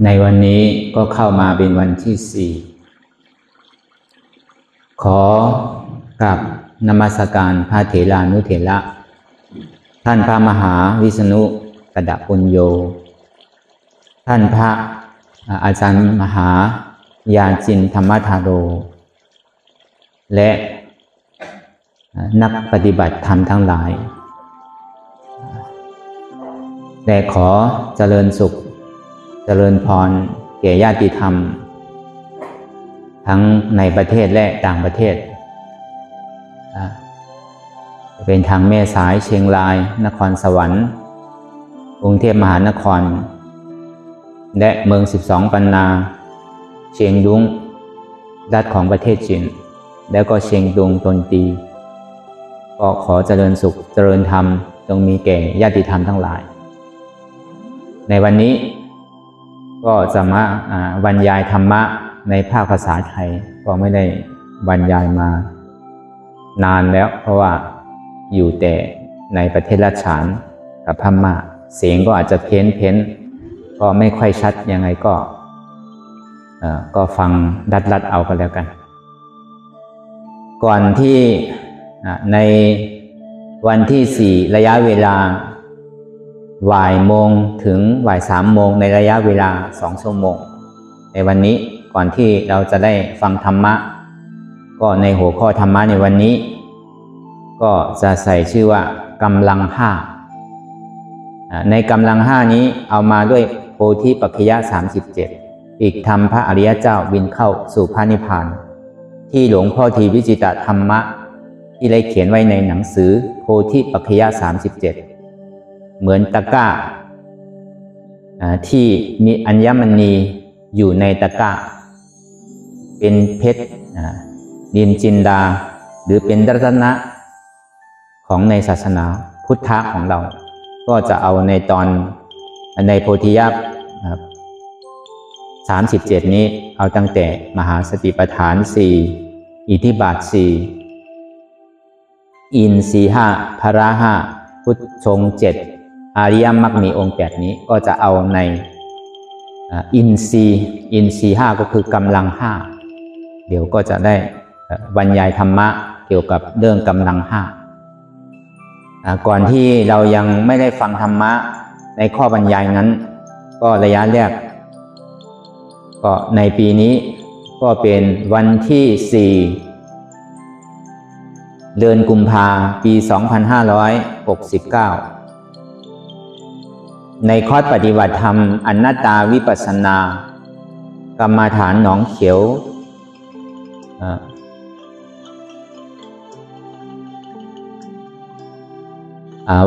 ในวันนี้ก็เข้ามาเป็นวันที่ 4ขอกราบนมัสการพระเถรานุเถระท่านพระมหาวิษณุกดปุญโญท่านพระอาจารย์มหายาจินธรรมธาโรและนักปฏิบัติธรรมทั้งหลายแต่ขอเจริญสุขเจริญพรแก่ญาติธรรมทั้งในประเทศและต่างประเทศเป็นทางแม่สายเชียงรายนครสวรรค์กรุงเทพมหานครและเมือง12ปันนาเชียงดุงรัฐของประเทศจีนแล้วก็เชียงตุงตนตีก็ขอเจริญสุขเจริญธรรมจงมีแก่ญาติธรรมทั้งหลายในวันนี้ก็จะมาบรรยายธรรมะในภาคภาษาไทยก็ไม่ได้บรรยายมานานแล้วเพราะว่าอยู่แต่ในประเทศรัชฉานกับพม่าเสียงก็อาจจะเพ้นก็ไม่ค่อยชัดยังไงก็ฟังรัดเอาก็แล้วกันก่อนที่ในวันที่ 4ระยะเวลาบ่ายโมงถึงบ่าย3โมงในระยะเวลา2ชั่วโมงในวันนี้ก่อนที่เราจะได้ฟังธรรมะก็ในหัวข้อธรรมะในวันนี้ก็จะใส่ชื่อว่ากำลัง5ในกำลัง5นี้เอามาด้วยโพธิปัจจยะ37อีกธรรมพระอริยเจ้าบินเข้าสู่พระนิพพานที่หลวงพ่อทีวิจิตรธรรมะที่ได้เขียนไว้ในหนังสือโพธิปัจจยะ37เหมือนตะกร้าที่มีอัญมณีอยู่ในตะกร้าเป็นเพชรดินจินดาหรือเป็นรัตนะของในศาสนาพุทธะของเราก็จะเอาในตอนในโพธิญาณ37นี้เอาตั้งแต่มหาสติปัฏฐาน4อิทธิบาท4อินทรีย์5พละ5พุทธชง7อริยมรรคมีองค์8นี้ก็จะเอาในอินทรีย์5ก็คือกำลัง5เดี๋ยวก็จะได้บรรยายธรรมะเกี่ยวกับเรื่องกำลัง5ก่อนที่เรายังไม่ได้ฟังธรรมะในข้อบรรยายนั้นก็ระยะแรกก็ในปีนี้ก็เป็นวันที่4เดือนกุมภาพันธ์ปี2569ในคอร์สปฏิบัติธรรมอนัตตาวิปัสสนากรรมฐานหนองเขียว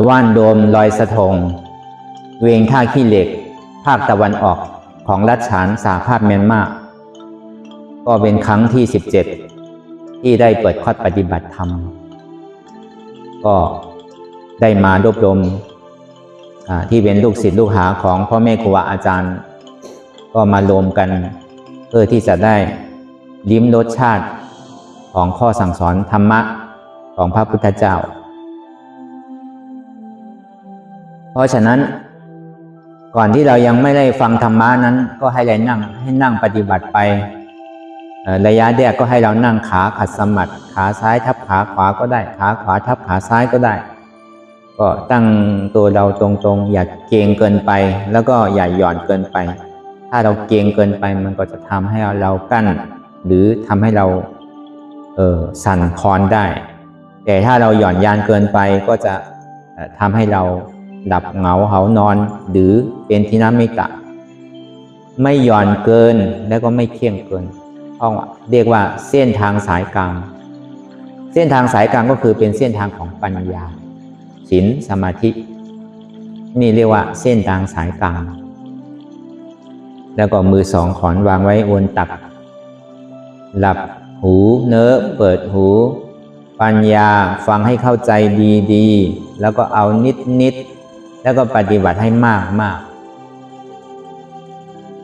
ว่านโดมลอยสะทงเวงท่าขี้เหล็กภาคตะวันออกของรัฐฉานสหภาพเมียนมาก็เป็นครั้งที่17ที่ได้เปิดคอร์สปฏิบัติธรรมก็ได้มารวบรวมที่เป็นลูกศิษย์ลูกหาของพ่อแม่ครูบาอาจารย์ก็มารวมกันเพื่อที่จะได้ลิ้มรสชาติของข้อสั่งสอนธรรมะของพระพุทธเจ้าเพราะฉะนั้นก่อนที่เรายังไม่ได้ฟังธรรมะนั้นก็ให้นั่งปฏิบัติไประยะแรกก็ให้เรานั่งขาขัดสมาธิขาซ้ายทับขาขวาก็ได้ขาขวาทับขาซ้ายก็ได้ก็ตั้งตัวเราตรงๆอย่าเกร็งเกินไปแล้วก็อย่าหย่อนเกินไปถ้าเราเกร็งเกินไปมันก็จะทำให้เรากั้นหรือทำให้เราสั่นคลอนได้แต่ถ้าเราหย่อนยานเกินไปก็จะทำให้เราหลับเหงาเหานอนหรือเป็นทินามิกะไม่หย่อนเกินแล้วก็ไม่เคี่ยงเกินเรียกว่าเส้นทางสายกลางเส้นทางสายกลางก็คือเป็นเส้นทางของปัญญาศีลสมาธินี่เรียกว่าเส้นทางสายกลางแล้วก็มือสองขอนวางไว้บนตักหลับหูเนื้อเปิดหูปัญญาฟังให้เข้าใจดีๆแล้วก็เอานิดแล้วก็ปฏิบัติให้มาก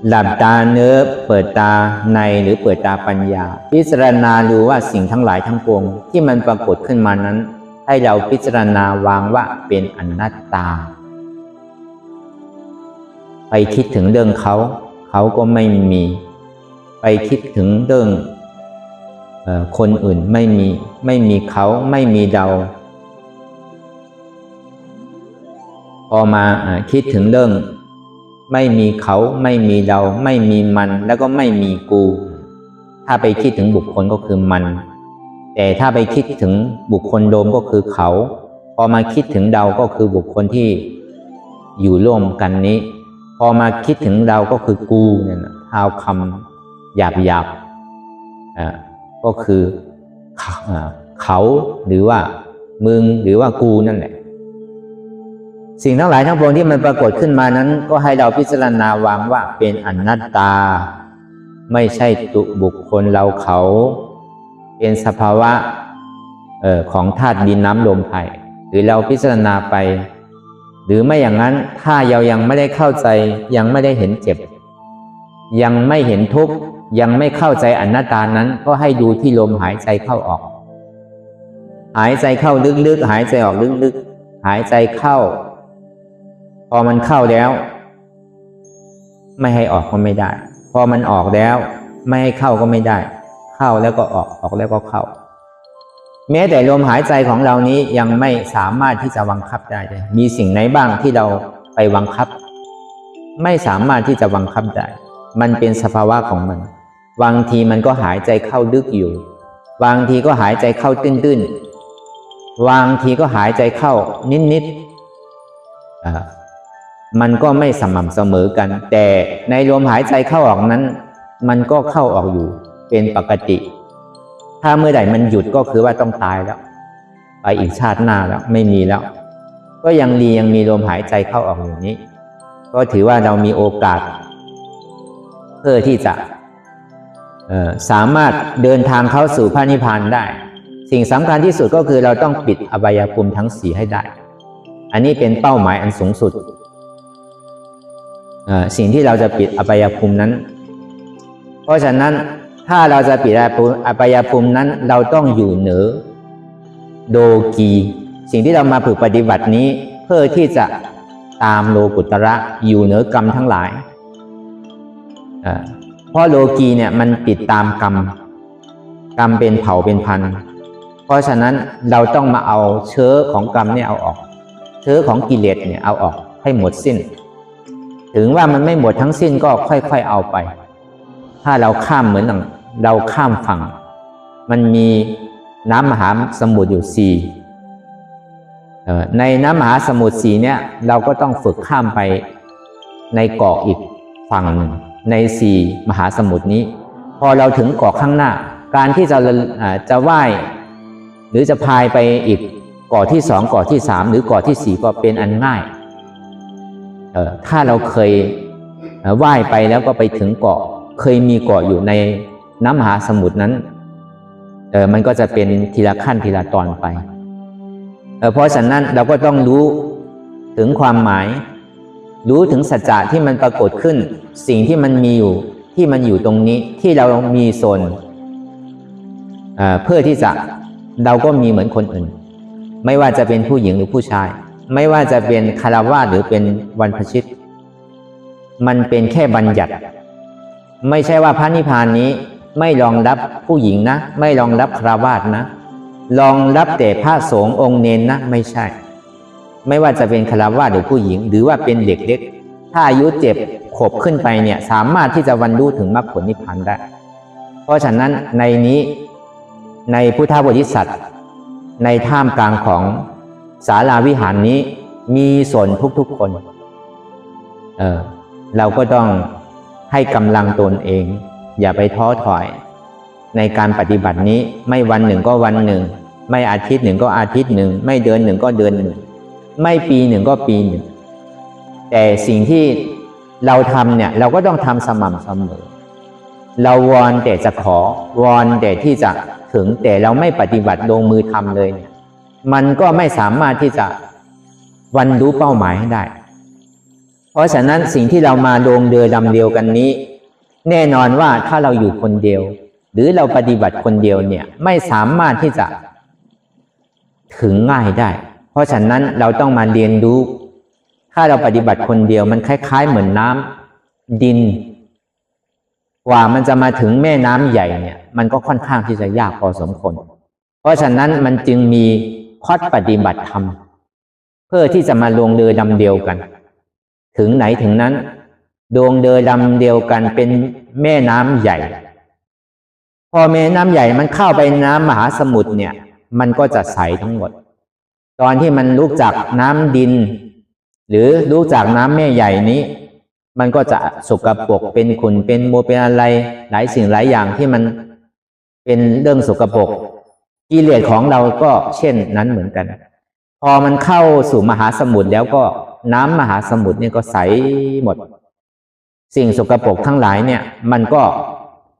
หลับตาเนื้อเปิดตาในหรือเปิดตาปัญญาพิจารณาดูว่าสิ่งทั้งหลายทั้งปวงที่มันปรากฏขึ้นมานั้นให้เราพิจารณาวางว่าเป็นอนัตตาไปคิดถึงเรื่องเขา เขาก็ไม่มีไปคิดถึงเรื่องคนอื่นไม่มีเขาไม่มีเราพอมาคิดถึงเรื่องไม่มีเขาไม่มีเราไม่มีมันแล้วก็ไม่มีกูถ้าไปคิดถึงบุคคลก็คือมันแต่ถ้าไปคิดถึงบุคคลโดมก็คือเขาพอมาคิดถึงเราก็คือบุคคลที่อยู่ร่วมกันนี้พอมาคิดถึงเราก็คือกูเนี่ยเอาคำหยาบก็คือเขาหรือว่ามึงหรือว่ากูนั่นแหละสิ่งทั้งหลายทั้งปวงที่มันปรากฏขึ้นมานั้นก็ให้เราพิจารณาวางว่าเป็นอนัตตาไม่ใช่ตุบุคคลเราเขาเป็นสภาวะของธาตุดินน้ำลมไฟหรือเราพิจารณาไปหรือไม่อย่างนั้นถ้าเรายังไม่ได้เข้าใจยังไม่ได้เห็นเจ็บยังไม่เห็นทุกข์ยังไม่เข้าใจอนัตตานั้นก็ให้ดูที่ลมหายใจเข้าออกหายใจเข้าลึกๆหายใจออกลึกๆหายใจเข้าพอมันเข้าแล้วไม่ให้ออกก็ไม่ได้พอมันออกแล้วไม่ให้เข้าก็ไม่ได้เข้าแล้วก็ออกออกแล้วก็เข้าแม้แต่ลมหายใจของเรานี้ยังไม่สามารถที่จะบังคับได้เลยมีสิ่งไหนบ้างที่เราไปบังคับไม่สามารถที่จะบังคับได้มันเป็นสภาวะของมันบางทีมันก็หายใจเข้าลึกอยู่บางทีก็หายใจเข้าตื้นๆบางทีก็หายใจเข้านิดๆมันก็ไม่สม่ำเสมอกันแต่ในลมหายใจเข้าออกนั้นมันก็เข้าออกอยู่เป็นปกติถ้าเมื่อใดมันหยุดก็คือว่าต้องตายแล้วไปอีกชาติหน้าแล้วไม่มีแล้วก็ยังมีลมหายใจเข้าออกอยู่นี้ก็ถือว่าเรามีโอกาสเพื่อที่จะสามารถเดินทางเข้าสู่พระนิพพานได้สิ่งสำคัญที่สุดก็คือเราต้องปิดอบายภูมิทั้ง4ให้ได้อันนี้เป็นเป้าหมายอันสูงสุดสิ่งที่เราจะปิดอบายภูมินั้นเพราะฉะนั้นถ้าเราจะปิดอบายภูมินั้นเราต้องอยู่เหนือโลกีสิ่งที่เรามาฝึกปฏิบัตินี้เพื่อที่จะตามโลกุตระอยู่เหนือกรรมทั้งหลายเพราะโลกีเนี่ยมันติดตามกรรมเป็นเผ่าเป็นพันเพราะฉะนั้นเราต้องมาเอาเชื้อของกรรมเนี่ยเอาออกเชื้อของกิเลสเนี่ยเอาออกให้หมดสิ้นถึงว่ามันไม่หมดทั้งสิ้นก็ค่อยๆเอาไปถ้าเราข้ามเหมือนเราข้ามฝั่งมันมีน้ำมหาสมุทรอยู่4ในน้ำมหาสมุทร4เนี่ยเราก็ต้องฝึกข้ามไปในเกาะอีกฝั่งหนึ่งใน4มหาสมุทรนี้พอเราถึงเกาะข้างหน้าการที่จะว่ายหรือจะพายไปอีกเกาะที่2เกาะที่3หรือเกาะที่4ก็เป็นอันง่ายถ้าเราเคยว่ายไปแล้วก็ไปถึงเกาะเคยมีเกาะอยู่ในน้ำมหาสมุทรนั้นมันก็จะเป็นทีละขั้นทีละตอนไปเพราะฉะนั้นเราก็ต้องรู้ถึงความหมายรู้ถึงสัจจะที่มันปรากฏขึ้นสิ่งที่มันมีอยู่ที่มันอยู่ตรงนี้ที่เรามีส่วนเพื่อที่จะเราก็มีเหมือนคนอื่นไม่ว่าจะเป็นผู้หญิงหรือผู้ชายไม่ว่าจะเป็นคฤหัสถ์หรือเป็นบรรพชิตมันเป็นแค่บัญญัติไม่ใช่ว่าพระนิพพานนี้ไม่รองรับผู้หญิงนะไม่รองรับคฤหัสถ์นะรองรับแต่พระสงฆ์องค์เนนนะไม่ใช่ไม่ว่าจะเป็นคฤหัสถ์หรือผู้หญิงหรือว่าเป็นเด็กเล็กถ้าอายุ7 ขวบขึ้นไปเนี่ยสามารถที่จะบรรลุถึงมรรคผลนิพพานได้เพราะฉะนั้นในนี้ในพุทธบริษัทในท่ามกลางของศาลาวิหารนี้มีส่วนทุกๆคนเราก็ต้องให้กำลังตนเองอย่าไปท้อถอยในการปฏิบัตินี้ไม่วันหนึ่งก็วันหนึ่งไม่อาทิตย์หนึ่งก็อาทิตย์หนึ่งไม่เดือนหนึ่งก็เดือนหนึ่งไม่ปีหนึ่งก็ปีหนึ่งแต่สิ่งที่เราทำเนี่ยเราก็ต้องทำสม่ำเสมอเราวอนแต่จะขอวอนแต่ที่จะถึงแต่เราไม่ปฏิบัติลงมือทำเลยเนี่ยมันก็ไม่สามารถที่จะบรรลุเป้าหมายให้ได้เพราะฉะนั้นสิ่งที่เรามาลงเรือลำเดียวกันนี้แน่นอนว่าถ้าเราอยู่คนเดียวหรือเราปฏิบัติคนเดียวเนี่ยไม่สามารถที่จะถึงง่ายได้เพราะฉะนั้นเราต้องมาเรียนรู้ถ้าเราปฏิบัติคนเดียวมันคล้ายๆเหมือนน้ำดิน กว่ามันจะมาถึงแม่น้ำใหญ่เนี่ยมันก็ค่อนข้างที่จะยากพอสมควรเพราะฉะนั้นมันจึงมีคอร์สปฏิบัติธรรมเพื่อที่จะมาลงเรือลำเดียวกันถึงไหนถึงนั้นดวงเรือลำเดียวกันเป็นแม่น้ำใหญ่พอแม่น้ำใหญ่มันเข้าไปน้ำมหาสมุทรเนี่ยมันก็จะใสทั้งหมดตอนที่มันลุกจากน้ำดินหรือลุกจากน้ำแม่ใหญ่นี้มันก็จะสกปรกเป็นขุ่นเป็นโมเป็นอะไรหลายสิ่งหลายอย่างที่มันเป็นเรื่องสกปรกกิเลสของเราก็เช่นนั้นเหมือนกันพอมันเข้าสู่มหาสมุทรแล้วก็น้ำมหาสมุทรเนี่ยก็ใสหมดสิ่งสกปรกทั้งหลายเนี่ยมันก็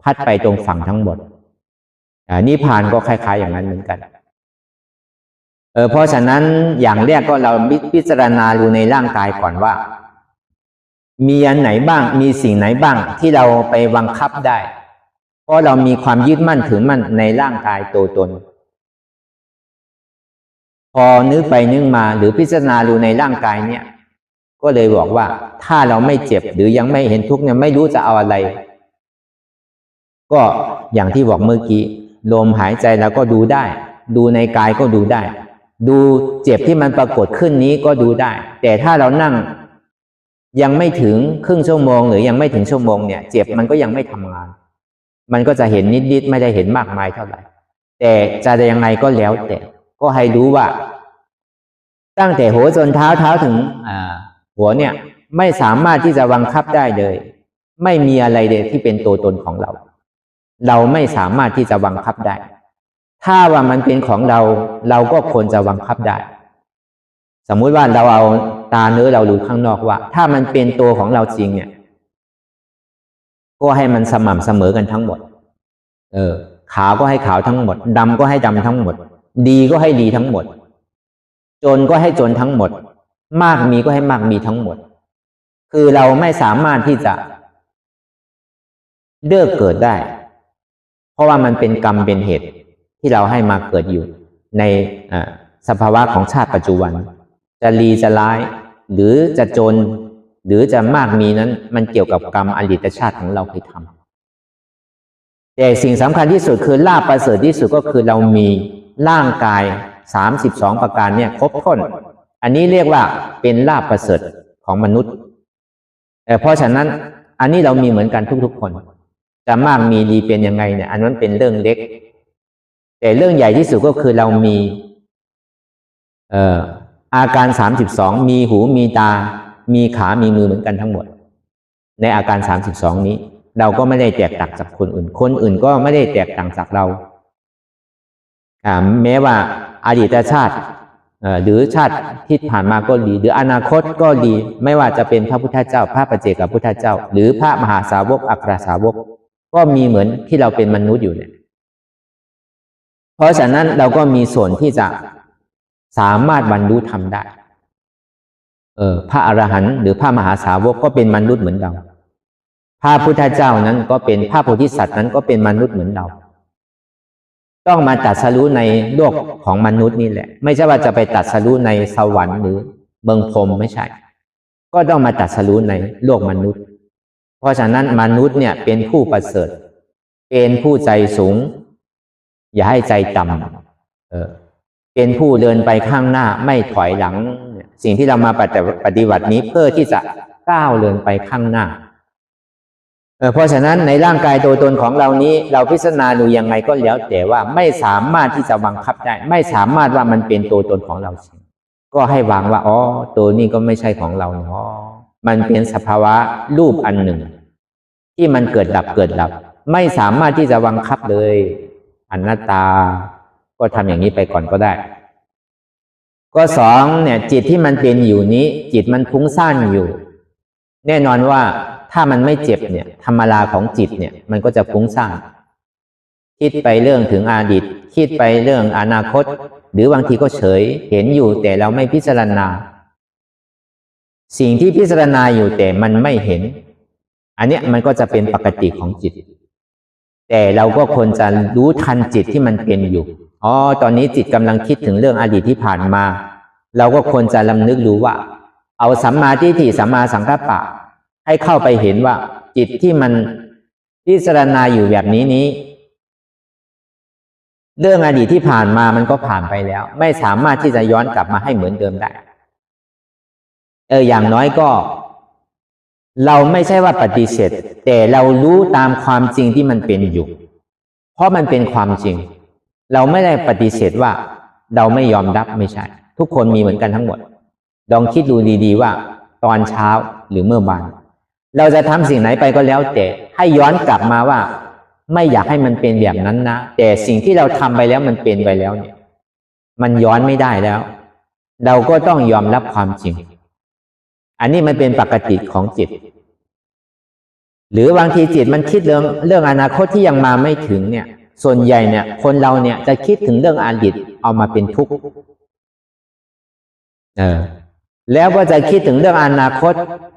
พัดไปตรงฝั่งทั้งหมดนิพพานก็คล้ายๆอย่างนั้นเหมือนกันเพราะฉะนั้นอย่างแรกก็เราพิจารณาดูในร่างกายก่อนว่ามีอันไหนบ้างมีสิ่งไหนบ้างที่เราไปบังคับได้เพราะเรามีความยึดมั่นถือมั่นในร่างกายตัวตนพอนึกไปนึกมาหรือพิจารณาดูในร่างกายเนี่ยก็เลยบอกว่าถ้าเราไม่เจ็บหรือยังไม่เห็นทุกข์เนี่ยไม่รู้จะเอาอะไรก็อย่างที่บอกเมื่อกี้ลมหายใจเราก็ดูได้ดูในกายก็ดูได้ดูเจ็บที่มันปรากฏขึ้นนี้ก็ดูได้แต่ถ้าเรานั่งยังไม่ถึงครึ่งชั่วโมงหรือยังไม่ถึงชั่วโมงเนี่ยเจ็บมันก็ยังไม่ทำงานมันก็จะเห็นนิดๆไม่ได้เห็นมากมายเท่าไหร่แต่จะยังไงก็แล้วแต่ก็ให้รู้ว่าตั้งแต่หัวจนเท้าเท้าถึงหัวเนี่ยไม่สามารถที่จะบังคับได้เลยไม่มีอะไรเลยที่เป็นตัวตนของเราเราไม่สามารถที่จะบังคับได้ถ้าว่ามันเป็นของเราเราก็ควรจะบังคับได้สมมุติว่าเราเอาตาเนื้อเราดูข้างนอกว่าถ้ามันเป็นตัวของเราจริงเนี่ยก็ให้มันสม่ำเสมอกันทั้งหมดขาวก็ให้ขาวทั้งหมดดำก็ให้ดำทั้งหมดดีก็ให้ดีทั้งหมดจนก็ให้จนทั้งหมดมากมีก็ให้มากมีทั้งหมดคือเราไม่สามารถที่จะเลิกเกิดได้เพราะว่ามันเป็นกรรมเป็นเหตุที่เราให้มาเกิดอยู่ในสภาวะของชาติปัจจุบันจะดีจะร้ายหรือจะจนหรือจะมากมีนั้นมันเกี่ยวกับกรรมอดีตชาติของเราเคยทำแต่สิ่งสำคัญที่สุดคือลาภประเสริฐที่สุดก็คือเรามีร่างกาย32ประการเนี่ยครบถ้วนอันนี้เรียกว่าเป็นลาภประเสริฐของมนุษย์เพราะฉะนั้นอันนี้เรามีเหมือนกันทุกๆคนจะมากมีดีเป็นยังไงเนี่ยอันนั้นเป็นเรื่องเล็กแต่เรื่องใหญ่ที่สุดก็คือเรามีอาการ32มีหูมีตามีขามีมือเหมือนกันทั้งหมดในอาการ32นี้เราก็ไม่ได้แตกต่างจากคนอื่นคนอื่นก็ไม่ได้แตกต่างจากเราแม้ว่าอดีตชาติหรือชาติที่ผ่านมาก็ดีหรืออนาคตก็ดีไม่ว่าจะเป็นพระพุทธเจ้าพระปัจเจกพุทธเจ้าหรือพระมหาสาวกอัครสาวกก็มีเหมือนที่เราเป็นมนุษย์อยู่เนี่ยเพราะฉะนั้นเราก็มีส่วนที่จะสามารถบรรลุธรรมได้พระอรหันต์หรือพระมหาสาวกก็เป็นมนุษย์เหมือนเราพระพุทธเจ้านั้นก็เป็นพระโพธิสัตว์นั้นก็เป็นมนุษย์เหมือนเราต้องมาตรัสรู้ในโลกของมนุษย์นี่แหละไม่ใช่ว่าจะไปตรัสรู้ในสวรรค์หรือเมืองพรหมไม่ใช่ก็ต้องมาตรัสรู้ในโลกมนุษย์เพราะฉะนั้นมนุษย์เนี่ยเป็นผู้ประเสริฐเป็นผู้ใจสูงอย่าให้ใจต่ำเป็นผู้เดินไปข้างหน้าไม่ถอยหลังสิ่งที่เรามาปฏิบัตินี้เพื่อที่จะก้าวเดินไปข้างหน้าเพราะฉะนั้นในร่างกายตัวตนของเรานี้เราพิจารณาดูยังไงก็แล้วแต่ว่าไม่สามารถที่จะบังคับได้ไม่สามารถว่ามันเป็นตัวตนของเราจริงก็ให้วางว่าอ๋อตัวนี้ก็ไม่ใช่ของเราเนาะมันเป็นสภาวะรูปอันหนึ่งที่มันเกิดดับไม่สามารถที่จะบังคับเลยอนัตตาก็ทำอย่างนี้ไปก่อนก็ได้ก็สองเนี่ยจิตที่มันเป็นอยู่นี้จิตมันฟุ้งซ่านอยู่แน่นอนว่าถ้ามันไม่เจ็บเนี่ยธรรมดาของจิตเนี่ยมันก็จะฟุ้งซ่านคิดไปเรื่องถึงอดีตคิดไปเรื่องอนาคตหรือบางทีก็เฉยเห็นอยู่แต่เราไม่พิจารณาสิ่งที่พิจารณาอยู่แต่มันไม่เห็นอันเนี้ยมันก็จะเป็นปกติของจิตแต่เราก็ควรจะรู้ทันจิตที่มันเป็นอยู่อ๋อตอนนี้จิตกำลังคิดถึงเรื่องอดีตที่ผ่านมาเราก็ควรจะรำลึกรู้ว่าเอาสัมมาทิฏฐิสัมมาสังกัปปะให้เข้าไปเห็นว่าจิตที่มัน พิจารณาอยู่แบบนี้เรื่องอดีตที่ผ่านมามันก็ผ่านไปแล้วไม่สามารถที่จะย้อนกลับมาให้เหมือนเดิมได้อย่างน้อยก็เราไม่ใช่ว่าปฏิเสธแต่เรารู้ตามความจริงที่มันเป็นอยู่เพราะมันเป็นความจริงเราไม่ได้ปฏิเสธว่าเราไม่ยอมรับไม่ใช่ทุกคนมีเหมือนกันทั้งหมดลองคิดดูดีๆว่าตอนเช้าหรือเมื่อวานเราจะทำสิ่งไหนไปก็แล้วแต่ให้ย้อนกลับมาว่าไม่อยากให้มันเป็นแบบนั้นนะแต่สิ่งที่เราทำไปแล้วมันเป็นไปแล้วเนี่ยมันย้อนไม่ได้แล้วเราก็ต้องยอมรับความจริงอันนี้มันเป็นปกติของจิตหรือบางทีจิตมันคิดเรื่องอนาคตที่ยังมาไม่ถึงเนี่ยส่วนใหญ่เนี่ยคนเราเนี่ยจะคิดถึงเรื่องอดีตเอามาเป็นทุกข์แล้วก็จะคิดถึงเรื่องอนาคต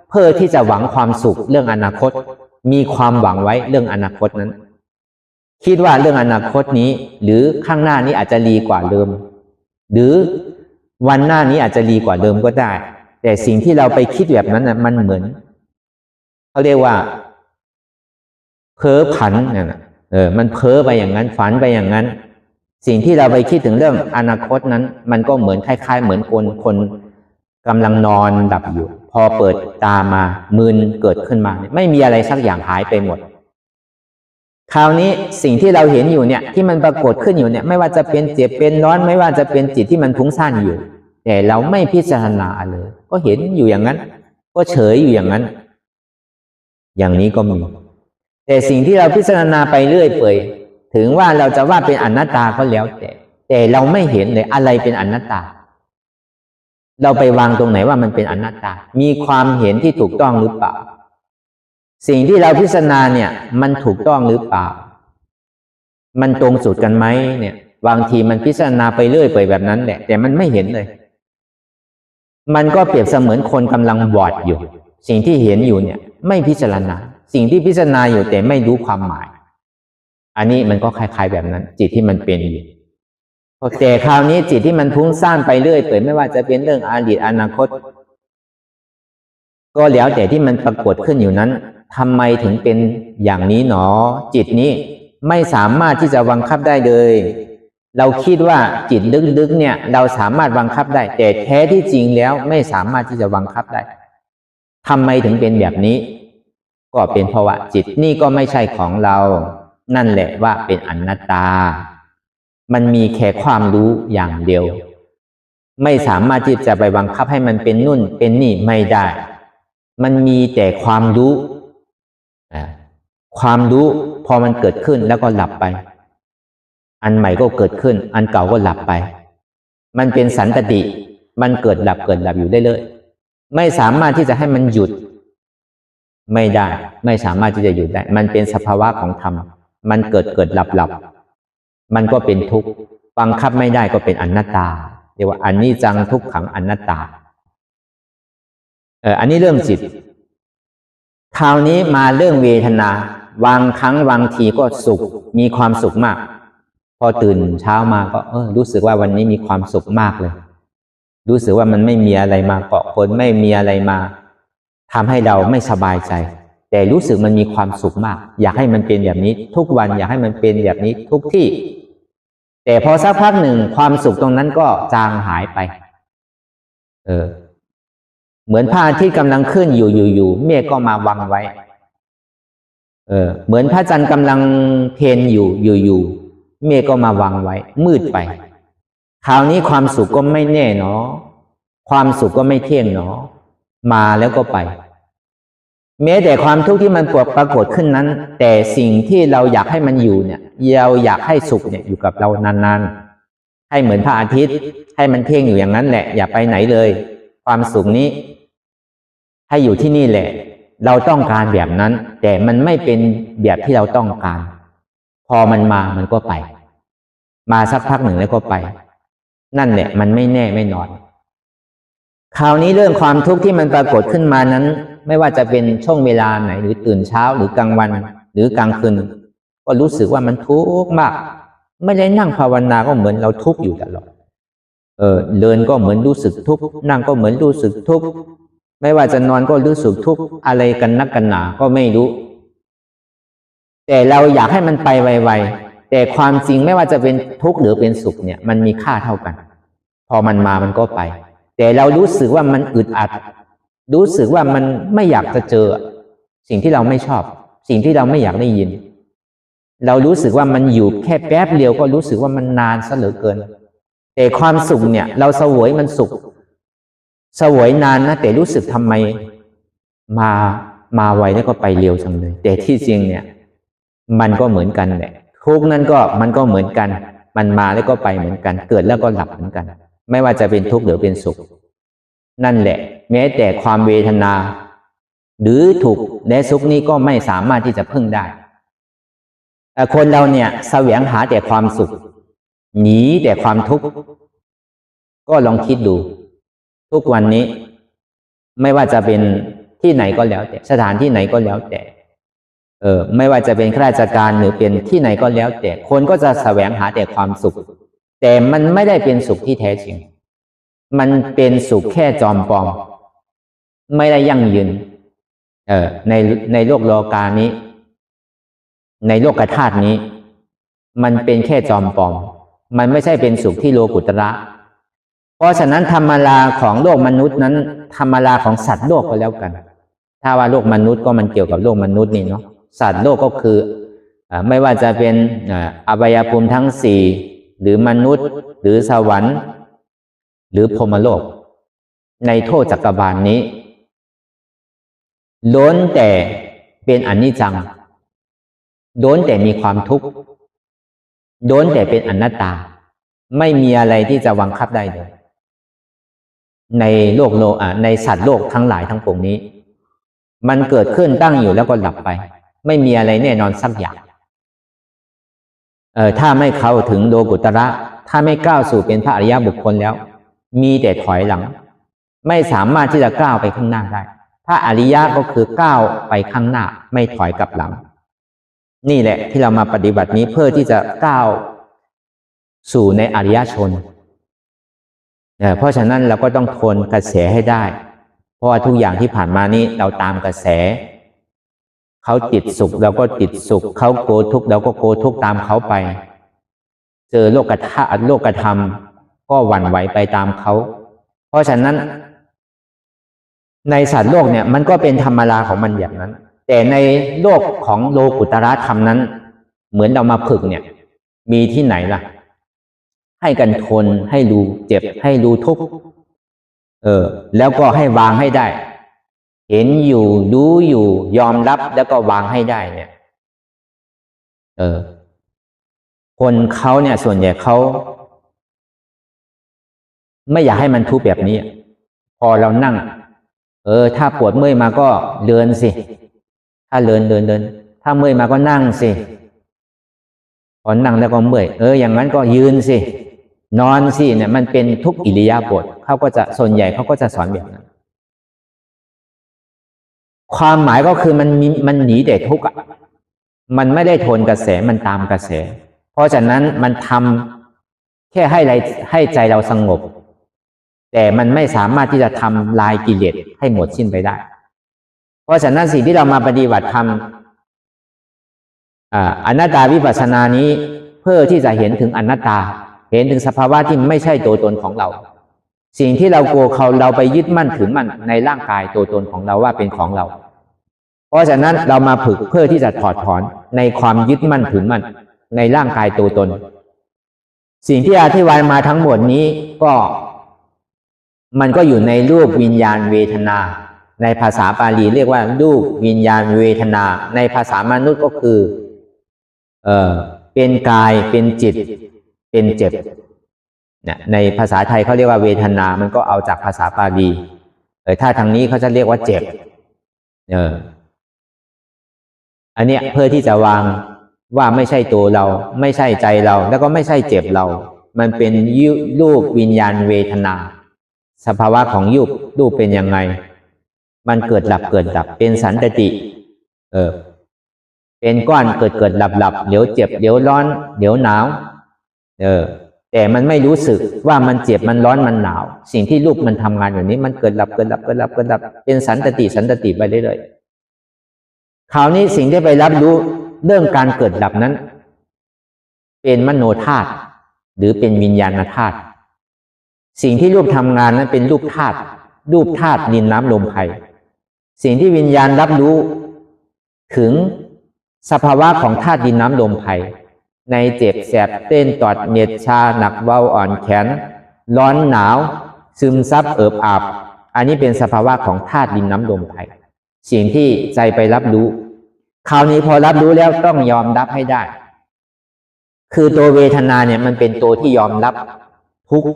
เพื่อที่จะหวังความสุขเรื่องอนาคตมีความหวังไว้เรื่องอนาคตนั้นคิดว่าเรื่องอนาคตนี้หรือข้างหน้านี้อาจจะดีกว่าเดิมหรือวันหน้านี้อาจจะดีกว่าเดิมก็ได้แต่สิ่งที่เราไปคิดแบบนั้นน่ะมันเหมือนเขาเรียกว่าเพ้อผันเนี่ยมันเพ้อไปอย่างนั้นฝันไปอย่างนั้นสิ่งที่เราไปคิดถึงเรื่องอนาคตนั้นมันก็เหมือนคล้ายๆเหมือนคนกำลังนอนดับอยู่พอเปิดตามามึนเกิดขึ้นมาไม่มีอะไรสักอย่างหายไปหมดคราวนี้สิ่งที่เราเห็นอยู่เนี่ยที่มันปรากฏขึ้นอยู่เนี่ยไม่ว่าจะเป็นเจ็บเป็นร้อนไม่ว่าจะเป็นจิตที่มันฟุ้งซ่านอยู่แต่เราไม่พิจารณาเลยก็เห็นอยู่อย่างนั้นก็เฉยอยู่อย่างนั้นอย่างนี้ก็มีแต่สิ่งที่เราพิจารณาไปเรื่อยเปื่อยถึงว่าเราจะว่าเป็นอนัตตาก็แล้วแต่เราไม่เห็นเลยอะไรเป็นอนัตตาเราไปวางตรงไหนว่ามันเป็นอนัตตามีความเห็นที่ถูกต้องหรือเปล่าสิ่งที่เราพิจารณาเนี่ยมันถูกต้องหรือเปล่ามันตรงจุดกันไหมเนี่ยบางทีมันพิจารณาไปเรื่อยเปื่อยแบบนั้นแหละแต่มันไม่เห็นเลยมันก็เปรียบเสมือนคนกำลังบอดอยู่สิ่งที่เห็นอยู่เนี่ยไม่พิจารณาสิ่งที่พิจารณาอยู่แต่ไม่รู้ความหมายอันนี้มันก็คล้ายๆแบบนั้นจิตที่มันเป็นอยู่แต่คราวนี้จิตที่มันฟุ้งซ่านไปเรื่อยเปื่อยไม่ว่าจะเป็นเรื่องอดีตอนาคตก็แล้วแต่ที่มันปรากฏขึ้นอยู่นั้นทำไมถึงเป็นอย่างนี้หนอจิตนี้ไม่สามารถที่จะบังคับได้เลยเราคิดว่าจิตลึกๆเนี่ยเราสามารถบังคับได้แต่แท้ที่จริงแล้วไม่สามารถที่จะบังคับได้ทำไมถึงเป็นแบบนี้ก็เป็นเพราะว่าจิตนี่ก็ไม่ใช่ของเรานั่นแหละว่าเป็นอนัตตามันมีแค่ความรู้อย่างเดียวไม่สามารถที่จะไปบังคับให้มันเป็นนู่นเป็นนี่ไม่ได้มันมีแต่ความรู้ความรู้พอมันเกิดขึ้นแล้วก็หลับไปอันใหม่ก็เกิดขึ้นอันเก่าก็หลับไปมันเป็นสันตติมันเกิดดับอยู่เรื่อยๆไม่สามารถที่จะให้มันหยุดไม่ได้ไม่สามารถที่จะหยุดได้มันเป็นสภาวะของธรรมมันเกิดหลับมันก็เป็นทุกข์บังคับไม่ได้ก็เป็นอนัตตาเรียกว่าอนิจจังทุกขังอนัตตาอันนี้เรื่องจิตคราวนี้มาเรื่องเวทนาบางครั้งบางทีก็สุขมีความสุขมากพอตื่นเช้ามาก็รู้สึกว่าวันนี้มีความสุขมากเลยรู้สึกว่ามันไม่มีอะไรมาเกาะคนไม่มีอะไรมาทำให้เราไม่สบายใจแต่รู้สึกมันมีความสุขมากอยากให้มันเป็นแบบนี้ทุกวันอยากให้มันเป็นแบบนี้ทุกที่แต่พอสักพักหนึ่งความสุขตรงนั้นก็จางหายไปเหมือนพระอาทิตย์กำลังขึ้นอยู่เมฆก็มาบังไว้เหมือนพระจันทร์กำลังเพนอยู่เมฆก็มาบังไว้มืดไปคราวนี้ความสุขก็ไม่แน่เนาะความสุขก็ไม่เที่ยงเนาะมาแล้วก็ไปแม้แต่ความทุกข์ที่มันปรากฏขึ้นนั้นแต่สิ่งที่เราอยากให้มันอยู่เนี่ยเราอยากให้สุขเนี่ยอยู่กับเรานานๆให้เหมือนพระอาทิตย์ให้มันเที่ยงอยู่อย่างนั้นแหละอย่าไปไหนเลยความสุขนี้ให้อยู่ที่นี่แหละเราต้องการแบบนั้นแต่มันไม่เป็นแบบที่เราต้องการพอมันมามันก็ไปมาสักพักหนึ่งแล้วก็ไปนั่นแหละมันไม่แน่ไม่นอนคราวนี้เรื่องความทุกข์ที่มันปรากฏขึ้นมานั้นไม่ว่าจะเป็นช่วงเวลาไหนหรือตื่นเช้าหรือกลางวันหรือกลางคืนก็รู้สึกว่ามันทุกข์มากไม่ได้นั่งภาวนาก็เหมือนเราทุกข์อยู่ตลอดเดินก็เหมือนรู้สึกทุกข์นั่งก็เหมือนรู้สึกทุกข์ไม่ว่าจะนอนก็รู้สึกทุกข์อะไรกันนักกันหนาก็ไม่รู้ แต่เราอยากให้มันไปไวๆแต่ความจริงไม่ว่าจะเป็นทุกข์หรือเป็นสุขเนี่ยมันมีค่าเท่ากันพอมันมามันก็ไปแต่เรารู้สึกว่ามันอึดอัดรู้สึกว่ามันไม่อยากจะเจอสิ่งที่เราไม่ชอบสิ่งที่เราไม่อยากได้ยินเรารู้สึกว่ามันอยู่แค่แป๊บเดียวก็รู้สึกว่ามันนานซะเหลือเกินแต่ความสุขเนี่ยเราเสวยมันสุขเสวยนานนะแต่รู้สึกทำไมมาไวแล้วก็ไปเร็วจังเลยแต่ที่จริงเนี่ยมันก็เหมือนกันแหละทุกนั้นก็มันก็เหมือนกันมันมาแล้วก็ไปเหมือนกันเกิดแล้วก็หลับเหมือนกันไม่ว่าจะเป็นทุกข์หรือเป็นสุขนั่นแหละแม้แต่ความเวทนาหรือทุกข์และสุขนี้ก็ไม่สามารถที่จะพึ่งได้คนเราเนี่ยแสวงหาแต่ความสุขหนีแต่ความทุกข์ก็ลองคิดดูทุกวันนี้ไม่ว่าจะเป็นที่ไหนก็แล้วแต่สถานที่ไหนก็แล้วแต่ไม่ว่าจะเป็นข้าราชการหรือเป็นที่ไหนก็แล้วแต่คนก็จะแสวงหาแต่ความสุขแต่มันไม่ได้เป็นสุขที่แท้จริงมันเป็นสุขแค่จอมปลอมไม่ได้ยั่งยืนในโลกโลกานี้ในโลกธาตุนี้มันเป็นแค่จอมปลอมมันไม่ใช่เป็นสุขที่โลกุตระเพราะฉะนั้นธรรมราของโลกมนุษย์นั้นธรรมราของสัตว์โลกก็แล้วกันถ้าว่าโลกมนุษย์ก็มันเกี่ยวกับโลกมนุษย์นี่เนาะสัตว์โลกก็คือไม่ว่าจะเป็นอบายภูมิทั้งสี่หรือมนุษย์หรือสวรรค์หรือพรหมโลกในโทษจักรบาลนี้ล้วนแต่เป็นอนิจจังล้วนแต่มีความทุกข์ล้วนแต่เป็นอนัตตาไม่มีอะไรที่จะบังคับได้เลยในในสัตว์โลกทั้งหลายทั้งปวงนี้มันเกิดขึ้นตั้งอยู่แล้วก็ดับไปไม่มีอะไรแน่นอนสักอย่างถ้าไม่เข้าถึงโลกุตระถ้าไม่ก้าวสู่เป็นพระอริยบุคคลแล้วมีแต่ถอยหลังไม่สามารถที่จะก้าวไปข้างหน้าได้พระอริยะก็คือก้าวไปข้างหน้าไม่ถอยกลับหลังนี่แหละที่เรามาปฏิบัตินี้เพื่อที่จะก้าวสู่ในอริยชนเพราะฉะนั้นเราก็ต้องทนกระแสให้ได้เพราะว่าทุกอย่างที่ผ่านมานี้เราตามกระแสเขาติดสุขเราก็ติดสุขเขาโกทุกข์เราก็โกทุกข์ตามเขาไปเจอโลกธรรมก็หวั่นไหวไปตามเขาเพราะฉะนั้นในสัตว์โลกเนี่ยมันก็เป็นธรรมดาของมันอย่างนั้นแต่ในโลกของโลกุตระธรรมนั้นเหมือนเรามาฝึกเนี่ยมีที่ไหนล่ะให้กันทนให้รู้เจ็บให้รู้ทุกข์แล้วก็ให้วางให้ได้เห็นอยู่รู้อยู่ยอมรับแล้วก็วางให้ได้เนี่ยคนเขาเนี่ยส่วนใหญ่เขาไม่อยากให้มันทุกข์แบบนี้พอเรานั่งถ้าปวดเมื่อยมาก็เดินสิถ้าเดินถ้าเมื่อยมาก็นั่งสิพอนั่งแล้วก็เมื่อยอย่างนั้นก็ยืนสินอนสิเนี่ยมันเป็นทุกอิริยาบถเขาก็จะส่วนใหญ่เขาก็จะสอนแบบนั้นความหมายก็คือมันหนีแต่ทุกข์มันไม่ได้ทนกระแสมันตามกระแสเพราะฉะนั้นมันทำแค่ให้ใจเราสงบแต่มันไม่สามารถที่จะทำลายกิเลสให้หมดสิ้นไปได้เพราะฉะนั้นสิ่งที่เรามาปฏิบัติธรรมอนัตตาวิปัสสนานี้เพื่อที่จะเห็นถึงอนัตตาเห็นถึงสภาวะที่ไม่ใช่ตัวตนของเราสิ่งที่เรากลัวเราไปยึดมั่นถือมั่นในร่างกายตัวตนของเราว่าเป็นของเราเพราะฉะนั้นเรามาฝึกเพื่อที่จะถอดถอนในความยึดมั่นถือมั่นในร่างกายตัวตนสิ่งที่อธิบายมาทั้งหมดนี้ก็มันก็อยู่ในรูปวิญญาณเวทนาในภาษาบาลีเรียกว่ารูปวิญญาณเวทนาในภาษามนุษย์ก็คือเป็นกายเป็นจิตเป็นเจ็บในภาษาไทยเขาเรียกว่าเวทนามันก็เอาจากภาษาบาลีถ้าทางนี้เขาจะเรียกว่าเจ็บอันเนี้ยเพื่อที่จะวางว่าไม่ใช่ตัวเราไม่ใช่ใจเราแล้วก็ไม่ใช่เจ็บเรามันเป็นรูปวิญญาณเวทนาสภาวะของรูปเป็นยังไงมันเกิดดับเป็นสันตติเป็นก้อนเกิดดับเดี๋ยวเจ็บเดี๋ยวร้อนเดี๋ยวหนาวแต่มันไม่รู้สึกว่ามันเจ็บมันร้อนมันหนาวสิ่งที่รูปมันทำงานอย่างนี้มันเกิดดับเป็นสันตติไปเรื่อยๆคราวนี้สิ่งที่ไปรับรู้ เรื่องการเกิดดับนั้นเป็นมโนธาตุหรือเป็นวิญญาณธาตุสิ่งที่รูปทำงานนั้นเป็นรูปธาตุดินน้ำลมไฟสิ่งที่วิญญาณรับรู้ถึงสภาวะของธาตุดินน้ำลมไฟในเจ็บแสบเต้นตอดเหน็ดชาหนักเบาอ่อนแขนร้อนหนาวซึมซับเอิบอาบอันนี้เป็นสภาวะของธาตุดินน้ำลมไฟสิ่งที่ใจไปรับรู้คราวนี้พอรับรู้แล้วต้องยอมรับให้ได้คือตัวเวทนาเนี่ยมันเป็นตัวที่ยอมรับทุกข์